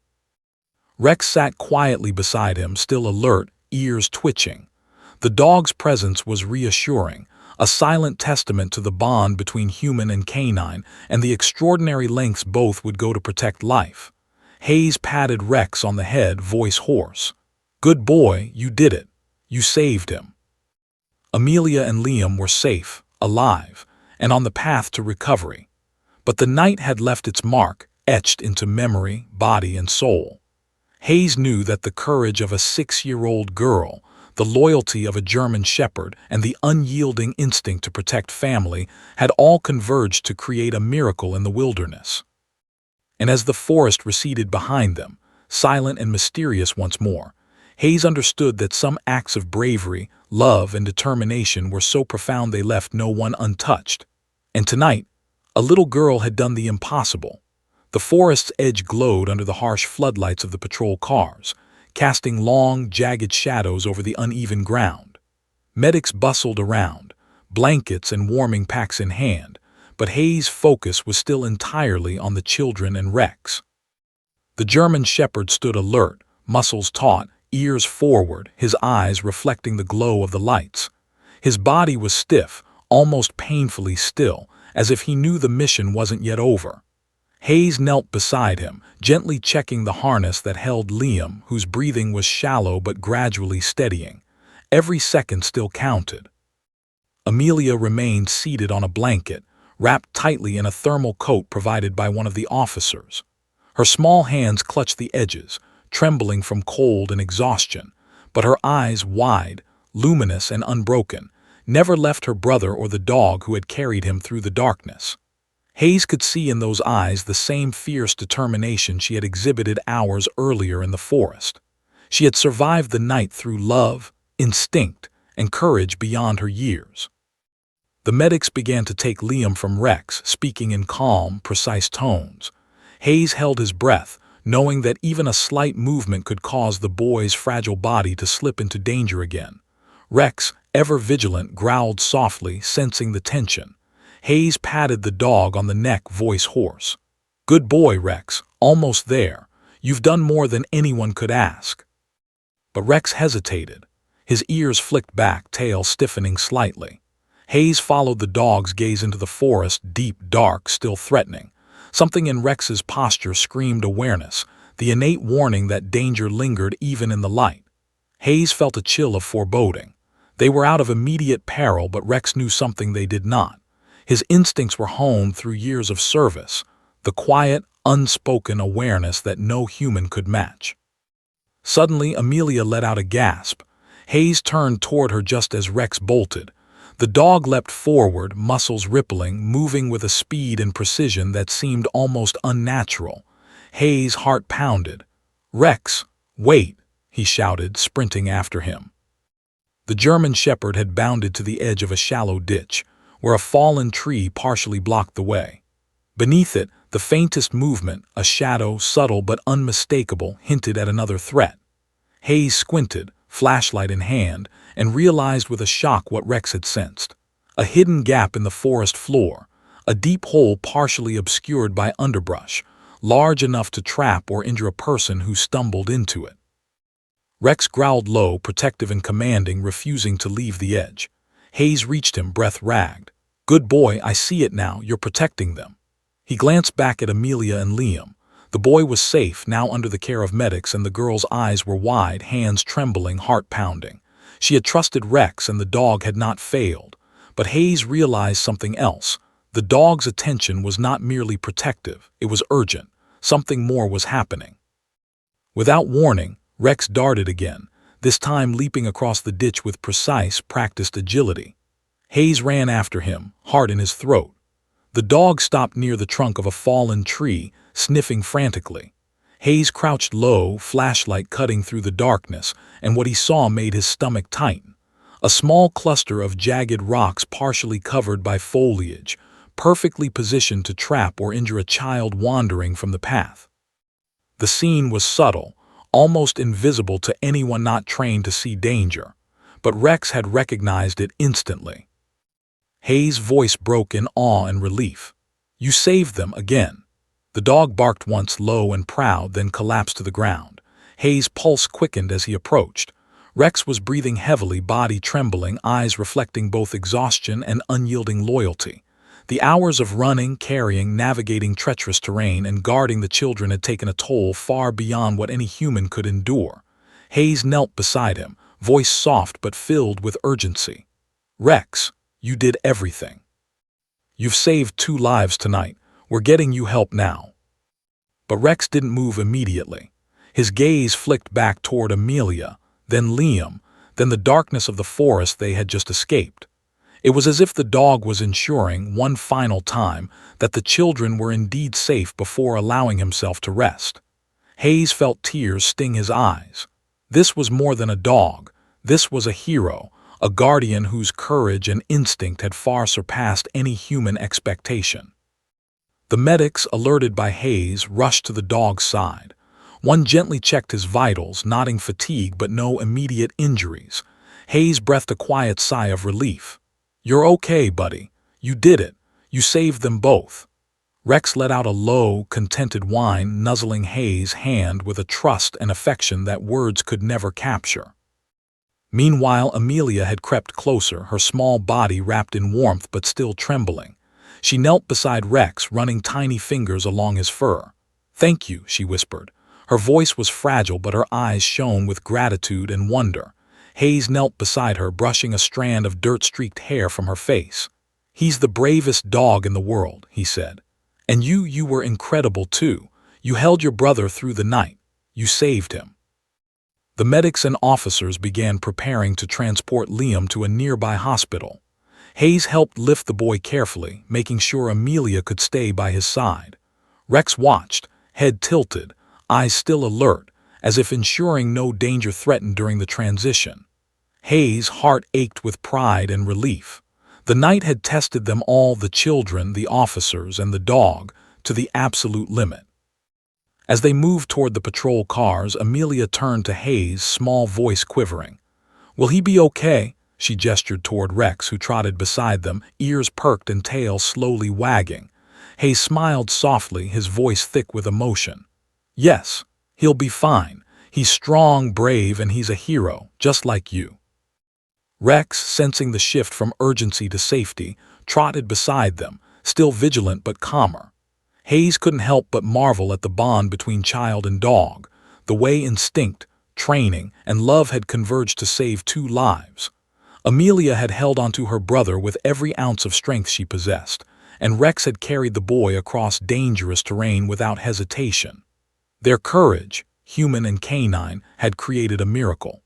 Rex sat quietly beside him, still alert, ears twitching. The dog's presence was reassuring, a silent testament to the bond between human and canine and the extraordinary lengths both would go to protect life. Hayes patted Rex on the head, voice hoarse. "Good boy, you did it. You saved him." Amelia and Liam were safe, alive, and on the path to recovery. But the night had left its mark, etched into memory, body, and soul. Hayes knew that the courage of a 6-year-old girl, the loyalty of a German shepherd, and the unyielding instinct to protect family had all converged to create a miracle in the wilderness. And as the forest receded behind them, silent and mysterious once more, Hayes understood that some acts of bravery, love, and determination were so profound they left no one untouched. And tonight, a little girl had done the impossible. The forest's edge glowed under the harsh floodlights of the patrol cars, casting long, jagged shadows over the uneven ground. Medics bustled around, blankets and warming packs in hand, but Hayes' focus was still entirely on the children and Rex. The German shepherd stood alert, muscles taut, ears forward, his eyes reflecting the glow of the lights. His body was stiff, almost painfully still, as if he knew the mission wasn't yet over. Hayes knelt beside him, gently checking the harness that held Liam, whose breathing was shallow but gradually steadying. Every second still counted. Amelia remained seated on a blanket, wrapped tightly in a thermal coat provided by one of the officers. Her small hands clutched the edges, trembling from cold and exhaustion, but her eyes, wide, luminous and unbroken, never left her brother or the dog who had carried him through the darkness. Hayes could see in those eyes the same fierce determination she had exhibited hours earlier in the forest. She had survived the night through love, instinct, and courage beyond her years. The medics began to take Liam from Rex, speaking in calm, precise tones. Hayes held his breath, knowing that even a slight movement could cause the boy's fragile body to slip into danger again. Rex, ever vigilant, growled softly, sensing the tension. Hayes patted the dog on the neck, voice hoarse. "Good boy, Rex. Almost there. You've done more than anyone could ask." But Rex hesitated. His ears flicked back, tail stiffening slightly. Hayes followed the dog's gaze into the forest, deep, dark, still threatening. Something in Rex's posture screamed awareness, the innate warning that danger lingered even in the light. Hayes felt a chill of foreboding. They were out of immediate peril, but Rex knew something they did not. His instincts were honed through years of service, the quiet, unspoken awareness that no human could match. Suddenly, Amelia let out a gasp. Hayes turned toward her just as Rex bolted. The dog leapt forward, muscles rippling, moving with a speed and precision that seemed almost unnatural. Hayes' heart pounded. "Rex, wait!" he shouted, sprinting after him. The German shepherd had bounded to the edge of a shallow ditch, where a fallen tree partially blocked the way. Beneath it, the faintest movement, a shadow, subtle but unmistakable, hinted at another threat. Hayes squinted, flashlight in hand, and realized with a shock what Rex had sensed. A hidden gap in the forest floor, a deep hole partially obscured by underbrush, large enough to trap or injure a person who stumbled into it. Rex growled low, protective and commanding, refusing to leave the edge. Hayes reached him, breath ragged. "Good boy, I see it now, you're protecting them." He glanced back at Amelia and Liam. The boy was safe, now under the care of medics, and the girl's eyes were wide, hands trembling, heart pounding. She had trusted Rex, and the dog had not failed. But Hayes realized something else. The dog's attention was not merely protective, it was urgent. Something more was happening. Without warning, Rex darted again, this time leaping across the ditch with precise, practiced agility. Hayes ran after him, heart in his throat. The dog stopped near the trunk of a fallen tree, sniffing frantically. Hayes crouched low, flashlight cutting through the darkness, and what he saw made his stomach tighten. A small cluster of jagged rocks partially covered by foliage, perfectly positioned to trap or injure a child wandering from the path. The scene was subtle, almost invisible to anyone not trained to see danger, but Rex had recognized it instantly. Hayes' voice broke in awe and relief. "You saved them again." The dog barked once, low and proud, then collapsed to the ground. Hayes' pulse quickened as he approached. Rex was breathing heavily, body trembling, eyes reflecting both exhaustion and unyielding loyalty. The hours of running, carrying, navigating treacherous terrain, and guarding the children had taken a toll far beyond what any human could endure. Hayes knelt beside him, voice soft but filled with urgency. "Rex, you did everything. You've saved 2 lives tonight. We're getting you help now." But Rex didn't move immediately. His gaze flicked back toward Amelia, then Liam, then the darkness of the forest they had just escaped. It was as if the dog was ensuring, one final time, that the children were indeed safe before allowing himself to rest. Hayes felt tears sting his eyes. This was more than a dog. This was a hero, a guardian whose courage and instinct had far surpassed any human expectation. The medics, alerted by Hayes, rushed to the dog's side. One gently checked his vitals, noting fatigue but no immediate injuries. Hayes breathed a quiet sigh of relief. "You're okay, buddy. You did it. You saved them both." Rex let out a low, contented whine, nuzzling Hayes' hand with a trust and affection that words could never capture. Meanwhile, Amelia had crept closer, her small body wrapped in warmth but still trembling. She knelt beside Rex, running tiny fingers along his fur. "Thank you," she whispered. Her voice was fragile, but her eyes shone with gratitude and wonder. Hayes knelt beside her, brushing a strand of dirt-streaked hair from her face. "He's the bravest dog in the world," he said. "And you were incredible too. You held your brother through the night. You saved him." The medics and officers began preparing to transport Liam to a nearby hospital. Hayes helped lift the boy carefully, making sure Amelia could stay by his side. Rex watched, head tilted, eyes still alert, as if ensuring no danger threatened during the transition. Hayes' heart ached with pride and relief. The night had tested them all, the children, the officers, and the dog, to the absolute limit. As they moved toward the patrol cars, Amelia turned to Hayes, small voice quivering. "Will he be okay?" She gestured toward Rex, who trotted beside them, ears perked and tail slowly wagging. Hayes smiled softly, his voice thick with emotion. "Yes, he'll be fine. He's strong, brave, and he's a hero, just like you." Rex, sensing the shift from urgency to safety, trotted beside them, still vigilant but calmer. Hayes couldn't help but marvel at the bond between child and dog, the way instinct, training, and love had converged to save two lives. Amelia had held onto her brother with every ounce of strength she possessed, and Rex had carried the boy across dangerous terrain without hesitation. Their courage, human and canine, had created a miracle.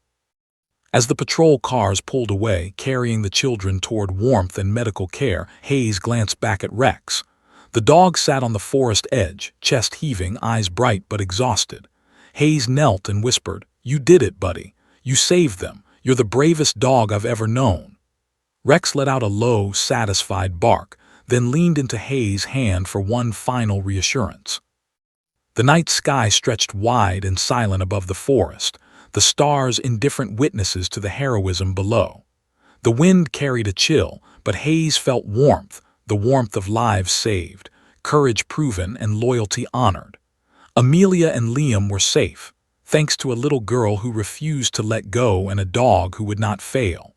As the patrol cars pulled away, carrying the children toward warmth and medical care, Hayes glanced back at Rex. The dog sat on the forest edge, chest heaving, eyes bright but exhausted. Hayes knelt and whispered, "You did it, buddy. You saved them. You're the bravest dog I've ever known." Rex let out a low, satisfied bark, then leaned into Hayes' hand for one final reassurance. The night sky stretched wide and silent above the forest, the stars indifferent witnesses to the heroism below. The wind carried a chill, but Hayes felt warmth, the warmth of lives saved, courage proven, and loyalty honored. Amelia and Liam were safe, thanks to a little girl who refused to let go and a dog who would not fail.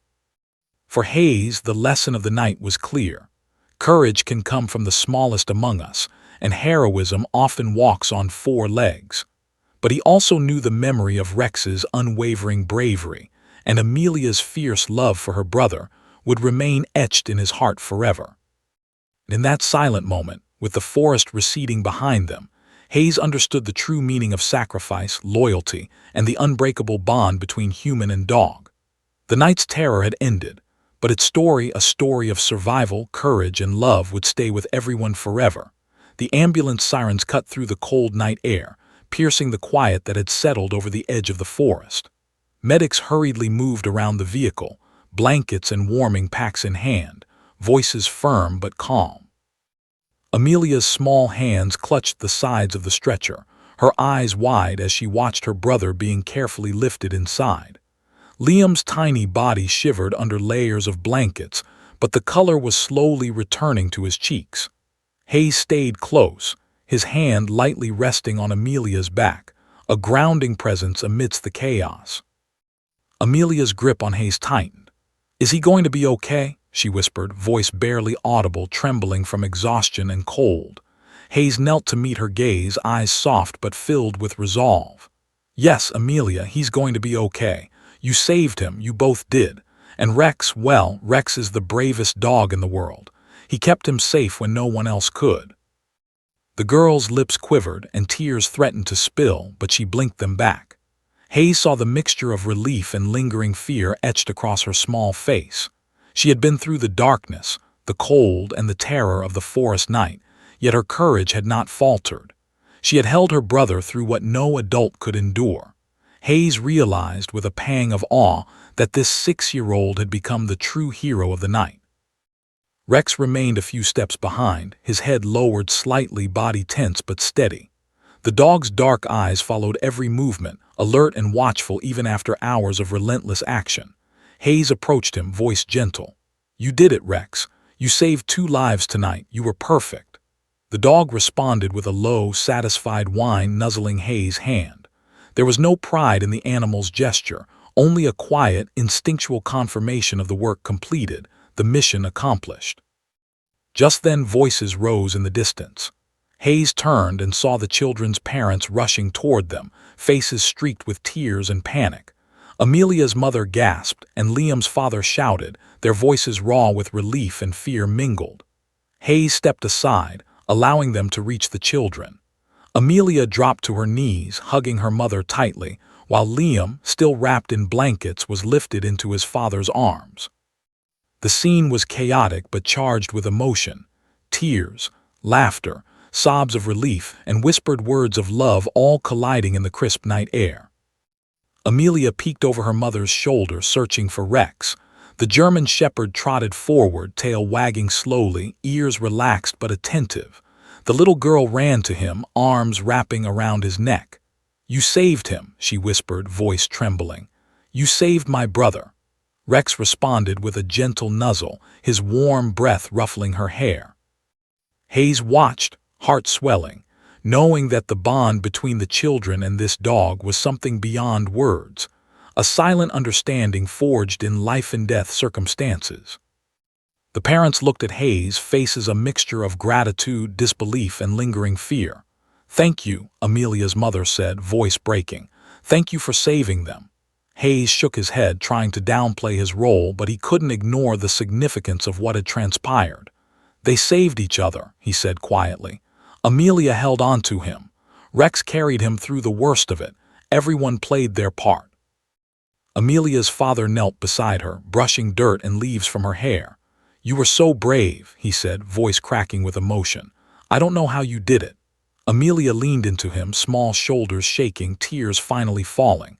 For Hayes, the lesson of the night was clear. Courage can come from the smallest among us, and heroism often walks on four legs. But he also knew the memory of Rex's unwavering bravery, and Amelia's fierce love for her brother would remain etched in his heart forever. In that silent moment, with the forest receding behind them, Hayes understood the true meaning of sacrifice, loyalty, and the unbreakable bond between human and dog. The night's terror had ended, but its story, a story of survival, courage, and love, would stay with everyone forever. The ambulance sirens cut through the cold night air, piercing the quiet that had settled over the edge of the forest. Medics hurriedly moved around the vehicle, blankets and warming packs in hand, voices firm but calm. Amelia's small hands clutched the sides of the stretcher, her eyes wide as she watched her brother being carefully lifted inside. Liam's tiny body shivered under layers of blankets, but the color was slowly returning to his cheeks. Hayes stayed close, his hand lightly resting on Amelia's back, a grounding presence amidst the chaos. Amelia's grip on Hayes tightened. "Is he going to be okay?" she whispered, voice barely audible, trembling from exhaustion and cold. Hayes knelt to meet her gaze, eyes soft but filled with resolve. "Yes, Amelia, he's going to be okay. You saved him, you both did. And Rex, well, Rex is the bravest dog in the world. He kept him safe when no one else could." The girl's lips quivered and tears threatened to spill, but she blinked them back. Hayes saw the mixture of relief and lingering fear etched across her small face. She had been through the darkness, the cold, and the terror of the forest night, yet her courage had not faltered. She had held her brother through what no adult could endure. Hayes realized with a pang of awe that this 6-year-old had become the true hero of the night. Rex remained a few steps behind, his head lowered slightly, body tense but steady. The dog's dark eyes followed every movement, alert and watchful even after hours of relentless action. Hayes approached him, voice gentle. "You did it, Rex. You saved 2 lives tonight. You were perfect." The dog responded with a low, satisfied whine, nuzzling Hayes' hand. There was no pride in the animal's gesture, only a quiet, instinctual confirmation of the work completed, the mission accomplished. Just then voices rose in the distance. Hayes turned and saw the children's parents rushing toward them, faces streaked with tears and panic. Amelia's mother gasped, and Liam's father shouted, their voices raw with relief and fear mingled. Hayes stepped aside, allowing them to reach the children. Amelia dropped to her knees, hugging her mother tightly, while Liam, still wrapped in blankets, was lifted into his father's arms. The scene was chaotic but charged with emotion. Tears, laughter, sobs of relief, and whispered words of love all colliding in the crisp night air. Amelia peeked over her mother's shoulder, searching for Rex. The German shepherd trotted forward, tail wagging slowly, ears relaxed but attentive. The little girl ran to him, arms wrapping around his neck. "You saved him," she whispered, voice trembling. "You saved my brother." Rex responded with a gentle nuzzle, his warm breath ruffling her hair. Hayes watched, heart swelling, knowing that the bond between the children and this dog was something beyond words, a silent understanding forged in life-and-death circumstances. The parents looked at Hayes, faces a mixture of gratitude, disbelief, and lingering fear. "Thank you," Amelia's mother said, voice breaking. "Thank you for saving them." Hayes shook his head, trying to downplay his role, but he couldn't ignore the significance of what had transpired. "They saved each other," he said quietly. Amelia held on to him. Rex carried him through the worst of it. Everyone played their part. Amelia's father knelt beside her, brushing dirt and leaves from her hair. "You were so brave," he said, voice cracking with emotion. "I don't know how you did it." Amelia leaned into him, small shoulders shaking, tears finally falling.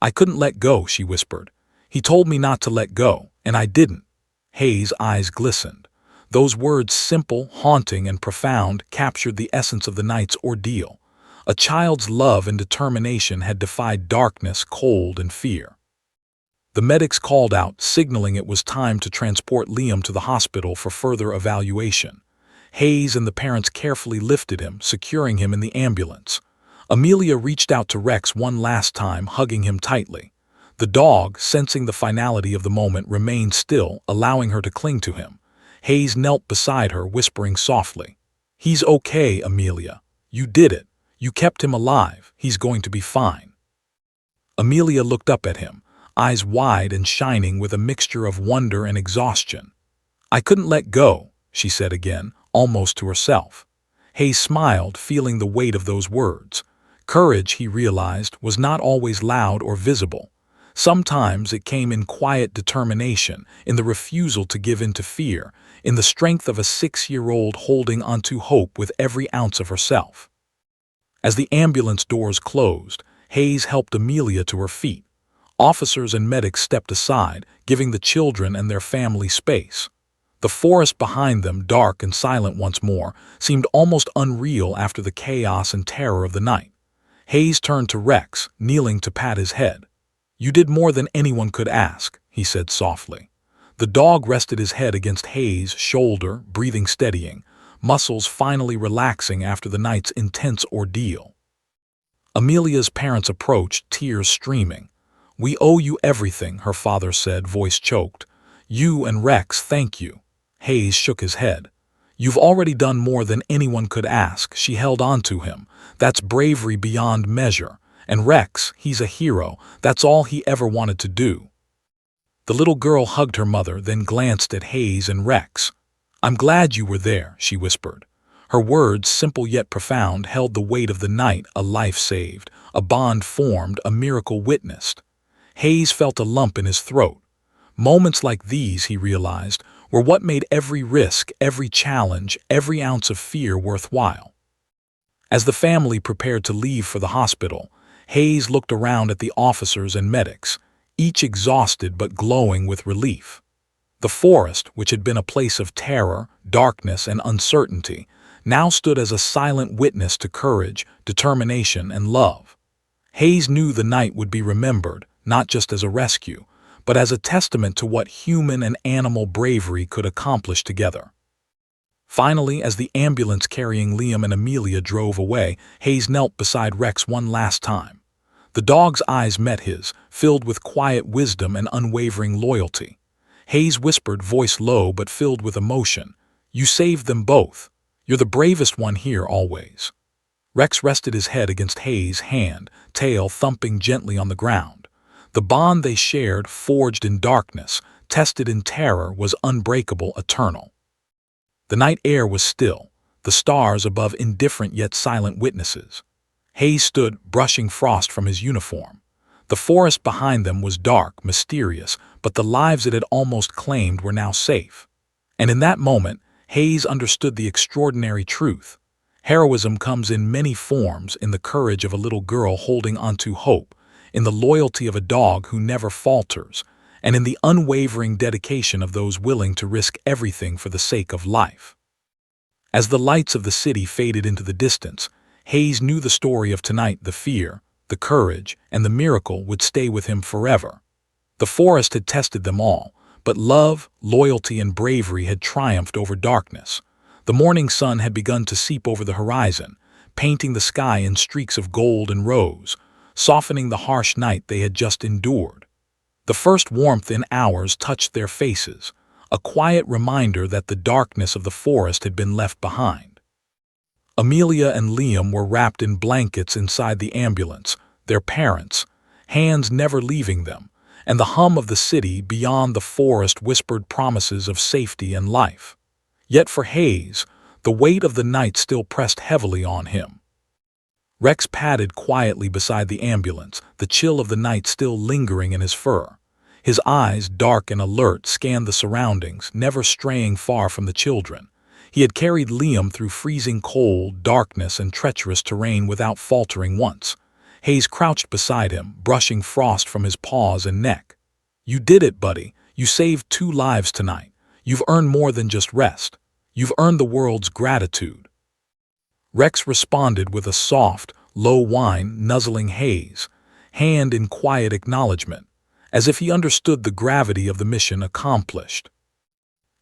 "I couldn't let go," she whispered. "He told me not to let go, and I didn't." Hayes' eyes glistened. Those words, simple, haunting, and profound, captured the essence of the night's ordeal. A child's love and determination had defied darkness, cold, and fear. The medics called out, signaling it was time to transport Liam to the hospital for further evaluation. Hayes and the parents carefully lifted him, securing him in the ambulance. Amelia reached out to Rex one last time, hugging him tightly. The dog, sensing the finality of the moment, remained still, allowing her to cling to him. Hayes knelt beside her, whispering softly, "He's okay, Amelia. You did it. You kept him alive. He's going to be fine." Amelia looked up at him, eyes wide and shining with a mixture of wonder and exhaustion. "I couldn't let go," she said again, almost to herself. Hayes smiled, feeling the weight of those words. Courage, he realized, was not always loud or visible. Sometimes it came in quiet determination, in the refusal to give in to fear, in the strength of a 6-year-old holding onto hope with every ounce of herself. As the ambulance doors closed, Hayes helped Amelia to her feet. Officers and medics stepped aside, giving the children and their family space. The forest behind them, dark and silent once more, seemed almost unreal after the chaos and terror of the night. Hayes turned to Rex, kneeling to pat his head. "You did more than anyone could ask," he said softly. The dog rested his head against Hayes' shoulder, breathing steadying, muscles finally relaxing after the night's intense ordeal. Amelia's parents approached, tears streaming. "We owe you everything," her father said, voice choked. "You and Rex, thank you." Hayes shook his head. "You've already done more than anyone could ask." She held on to him. "That's bravery beyond measure. And Rex, he's a hero. That's all he ever wanted to do." The little girl hugged her mother, then glanced at Hayes and Rex. "I'm glad you were there," she whispered. Her words, simple yet profound, held the weight of the night, a life saved, a bond formed, a miracle witnessed. Hayes felt a lump in his throat. Moments like these, he realized, were what made every risk, every challenge, every ounce of fear worthwhile. As the family prepared to leave for the hospital, Hayes looked around at the officers and medics, each exhausted but glowing with relief. The forest, which had been a place of terror, darkness, and uncertainty, now stood as a silent witness to courage, determination, and love. Hayes knew the night would be remembered, not just as a rescue, but as a testament to what human and animal bravery could accomplish together. Finally, as the ambulance carrying Liam and Amelia drove away, Hayes knelt beside Rex one last time. The dog's eyes met his, filled with quiet wisdom and unwavering loyalty. Hayes whispered, voice low but filled with emotion, "You saved them both. You're the bravest one here always." Rex rested his head against Hayes' hand, tail thumping gently on the ground. The bond they shared, forged in darkness, tested in terror, was unbreakable, eternal. The night air was still, the stars above indifferent yet silent witnesses. Hayes stood, brushing frost from his uniform. The forest behind them was dark, mysterious, but the lives it had almost claimed were now safe. And in that moment, Hayes understood the extraordinary truth. Heroism comes in many forms, in the courage of a little girl holding onto hope, in the loyalty of a dog who never falters, and in the unwavering dedication of those willing to risk everything for the sake of life. As the lights of the city faded into the distance, Hayes knew the story of tonight, the fear, the courage, and the miracle would stay with him forever. The forest had tested them all, but love, loyalty, and bravery had triumphed over darkness. The morning sun had begun to seep over the horizon, painting the sky in streaks of gold and rose, softening the harsh night they had just endured. The first warmth in hours touched their faces, a quiet reminder that the darkness of the forest had been left behind. Amelia and Liam were wrapped in blankets inside the ambulance, their parents, hands never leaving them, and the hum of the city beyond the forest whispered promises of safety and life. Yet for Hayes, the weight of the night still pressed heavily on him. Rex padded quietly beside the ambulance, the chill of the night still lingering in his fur. His eyes, dark and alert, scanned the surroundings, never straying far from the children. He had carried Liam through freezing cold, darkness, and treacherous terrain without faltering once. Hayes crouched beside him, brushing frost from his paws and neck. "You did it, buddy. You saved 2 lives tonight. You've earned more than just rest. You've earned the world's gratitude." Rex responded with a soft, low whine, nuzzling Hayes, hand in quiet acknowledgement, as if he understood the gravity of the mission accomplished.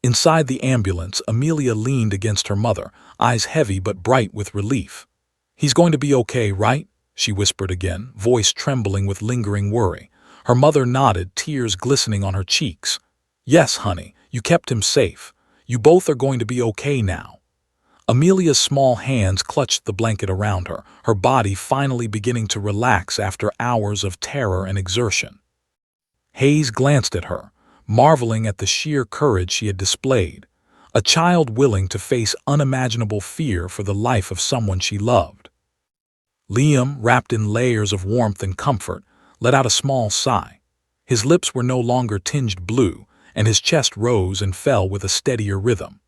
Inside the ambulance, Amelia leaned against her mother, eyes heavy but bright with relief. "He's going to be okay, right?" she whispered again, voice trembling with lingering worry. Her mother nodded, tears glistening on her cheeks. "Yes, honey, you kept him safe. You both are going to be okay now." Amelia's small hands clutched the blanket around her, her body finally beginning to relax after hours of terror and exertion. Hayes glanced at her, marveling at the sheer courage she had displayed, a child willing to face unimaginable fear for the life of someone she loved. Liam, wrapped in layers of warmth and comfort, let out a small sigh. His lips were no longer tinged blue, and his chest rose and fell with a steadier rhythm.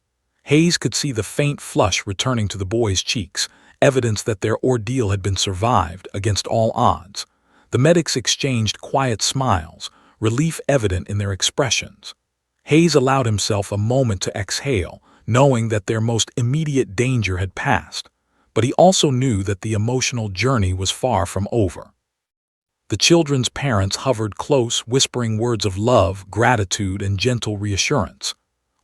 Hayes could see the faint flush returning to the boy's cheeks, evidence that their ordeal had been survived against all odds. The medics exchanged quiet smiles, relief evident in their expressions. Hayes allowed himself a moment to exhale, knowing that their most immediate danger had passed, but he also knew that the emotional journey was far from over. The children's parents hovered close, whispering words of love, gratitude, and gentle reassurance.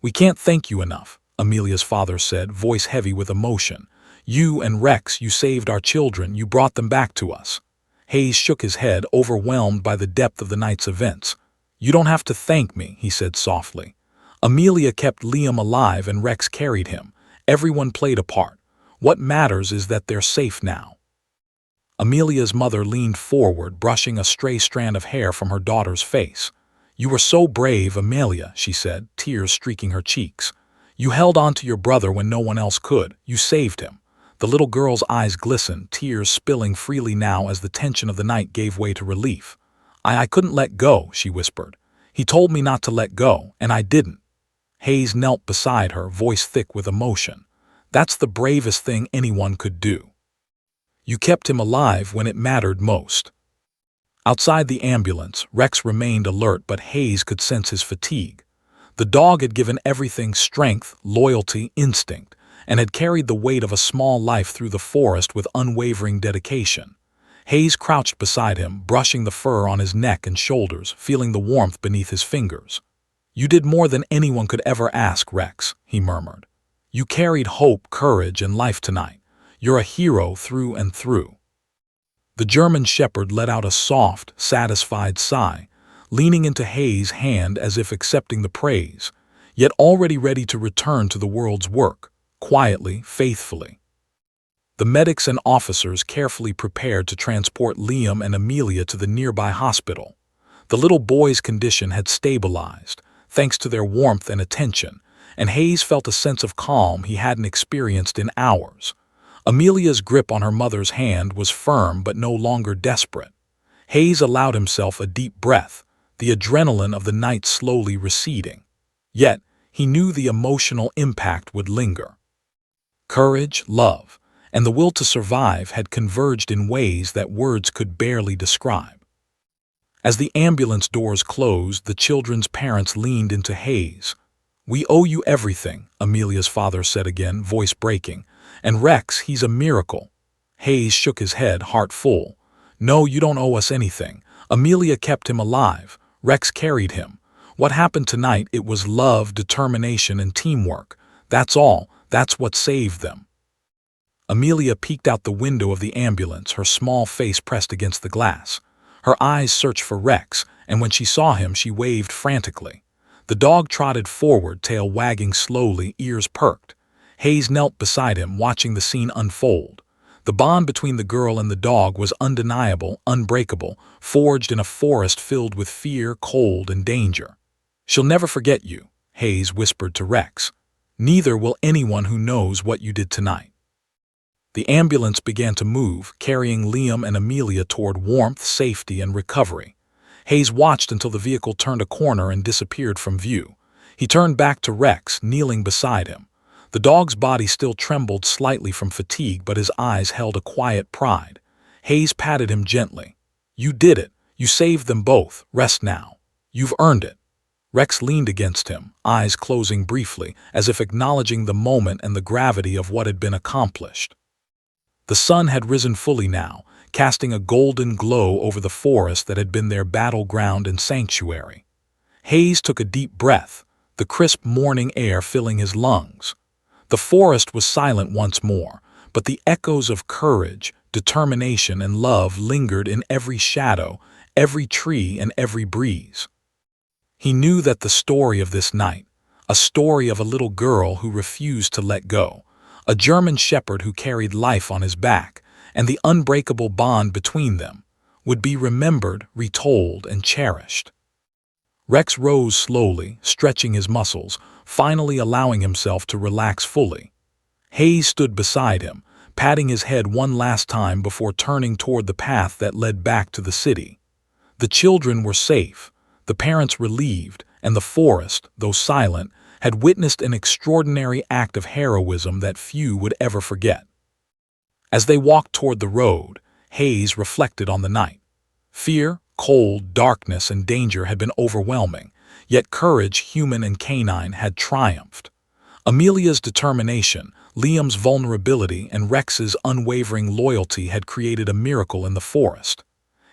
"We can't thank you enough," Amelia's father said, voice heavy with emotion. "You and Rex, you saved our children, you brought them back to us." Hayes shook his head, overwhelmed by the depth of the night's events. "You don't have to thank me," he said softly. "Amelia kept Liam alive and Rex carried him. Everyone played a part. What matters is that they're safe now." Amelia's mother leaned forward, brushing a stray strand of hair from her daughter's face. "You were so brave, Amelia," she said, tears streaking her cheeks. You held on to your brother when no one else could. You saved him. The little girl's eyes glistened, tears spilling freely now as the tension of the night gave way to relief. I couldn't let go, she whispered. He told me not to let go, and I didn't. Hayes knelt beside her, voice thick with emotion. That's the bravest thing anyone could do. You kept him alive when it mattered most. Outside the ambulance, Rex remained alert, but Hayes could sense his fatigue. The dog had given everything strength, loyalty, instinct, and had carried the weight of a small life through the forest with unwavering dedication. Hayes crouched beside him, brushing the fur on his neck and shoulders, feeling the warmth beneath his fingers. You did more than anyone could ever ask, Rex, he murmured. You carried hope, courage, and life tonight. You're a hero through and through. The German shepherd let out a soft, satisfied sigh, leaning into Hayes' hand as if accepting the praise, yet already ready to return to the world's work, quietly, faithfully. The medics and officers carefully prepared to transport Liam and Amelia to the nearby hospital. The little boy's condition had stabilized, thanks to their warmth and attention, and Hayes felt a sense of calm he hadn't experienced in hours. Amelia's grip on her mother's hand was firm but no longer desperate. Hayes allowed himself a deep breath, the adrenaline of the night slowly receding. Yet, he knew the emotional impact would linger. Courage, love, and the will to survive had converged in ways that words could barely describe. As the ambulance doors closed, the children's parents leaned into Hayes. We owe you everything, Amelia's father said again, voice breaking. And Rex, he's a miracle. Hayes shook his head, heart full. No, you don't owe us anything. Amelia kept him alive. Rex carried him. What happened tonight, it was love, determination, and teamwork. That's all. That's what saved them. Amelia peeked out the window of the ambulance, her small face pressed against the glass. Her eyes searched for Rex, and when she saw him, she waved frantically. The dog trotted forward, tail wagging slowly, ears perked. Hayes knelt beside him, watching the scene unfold. The bond between the girl and the dog was undeniable, unbreakable, forged in a forest filled with fear, cold, and danger. She'll never forget you, Hayes whispered to Rex. Neither will anyone who knows what you did tonight. The ambulance began to move, carrying Liam and Amelia toward warmth, safety, and recovery. Hayes watched until the vehicle turned a corner and disappeared from view. He turned back to Rex, kneeling beside him. The dog's body still trembled slightly from fatigue, but his eyes held a quiet pride. Hayes patted him gently. You did it. You saved them both. Rest now. You've earned it. Rex leaned against him, eyes closing briefly, as if acknowledging the moment and the gravity of what had been accomplished. The sun had risen fully now, casting a golden glow over the forest that had been their battleground and sanctuary. Hayes took a deep breath, the crisp morning air filling his lungs. The forest was silent once more, but the echoes of courage, determination, and love lingered in every shadow, every tree, and every breeze. He knew that the story of this night, a story of a little girl who refused to let go, a German shepherd who carried life on his back, and the unbreakable bond between them, would be remembered, retold, and cherished. Rex rose slowly, stretching his muscles, finally allowing himself to relax fully. Hayes stood beside him, patting his head one last time before turning toward the path that led back to the city. The children were safe, the parents relieved, and the forest, though silent, had witnessed an extraordinary act of heroism that few would ever forget. As they walked toward the road, Hayes reflected on the night. Fear, cold, darkness, and danger had been overwhelming, yet courage, human and canine, had triumphed. Amelia's determination, Liam's vulnerability, and Rex's unwavering loyalty had created a miracle in the forest.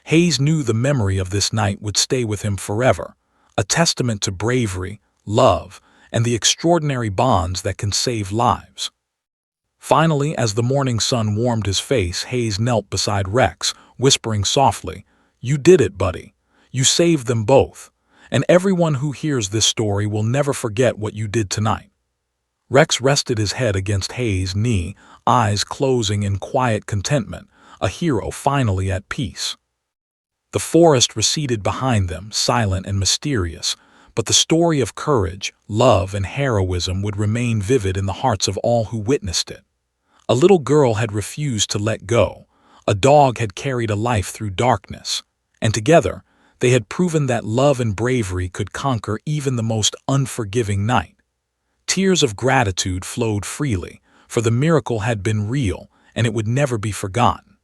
Hayes knew the memory of this night would stay with him forever, a testament to bravery, love, and the extraordinary bonds that can save lives. Finally, as the morning sun warmed his face, Hayes knelt beside Rex, whispering softly, You did it, buddy. You saved them both. And everyone who hears this story will never forget what you did tonight. Rex rested his head against Hayes' knee, eyes closing in quiet contentment, a hero finally at peace. The forest receded behind them, silent and mysterious, but the story of courage, love, and heroism would remain vivid in the hearts of all who witnessed it. A little girl had refused to let go, a dog had carried a life through darkness, and together they had proven that love and bravery could conquer even the most unforgiving night. Tears of gratitude flowed freely, for the miracle had been real and it would never be forgotten.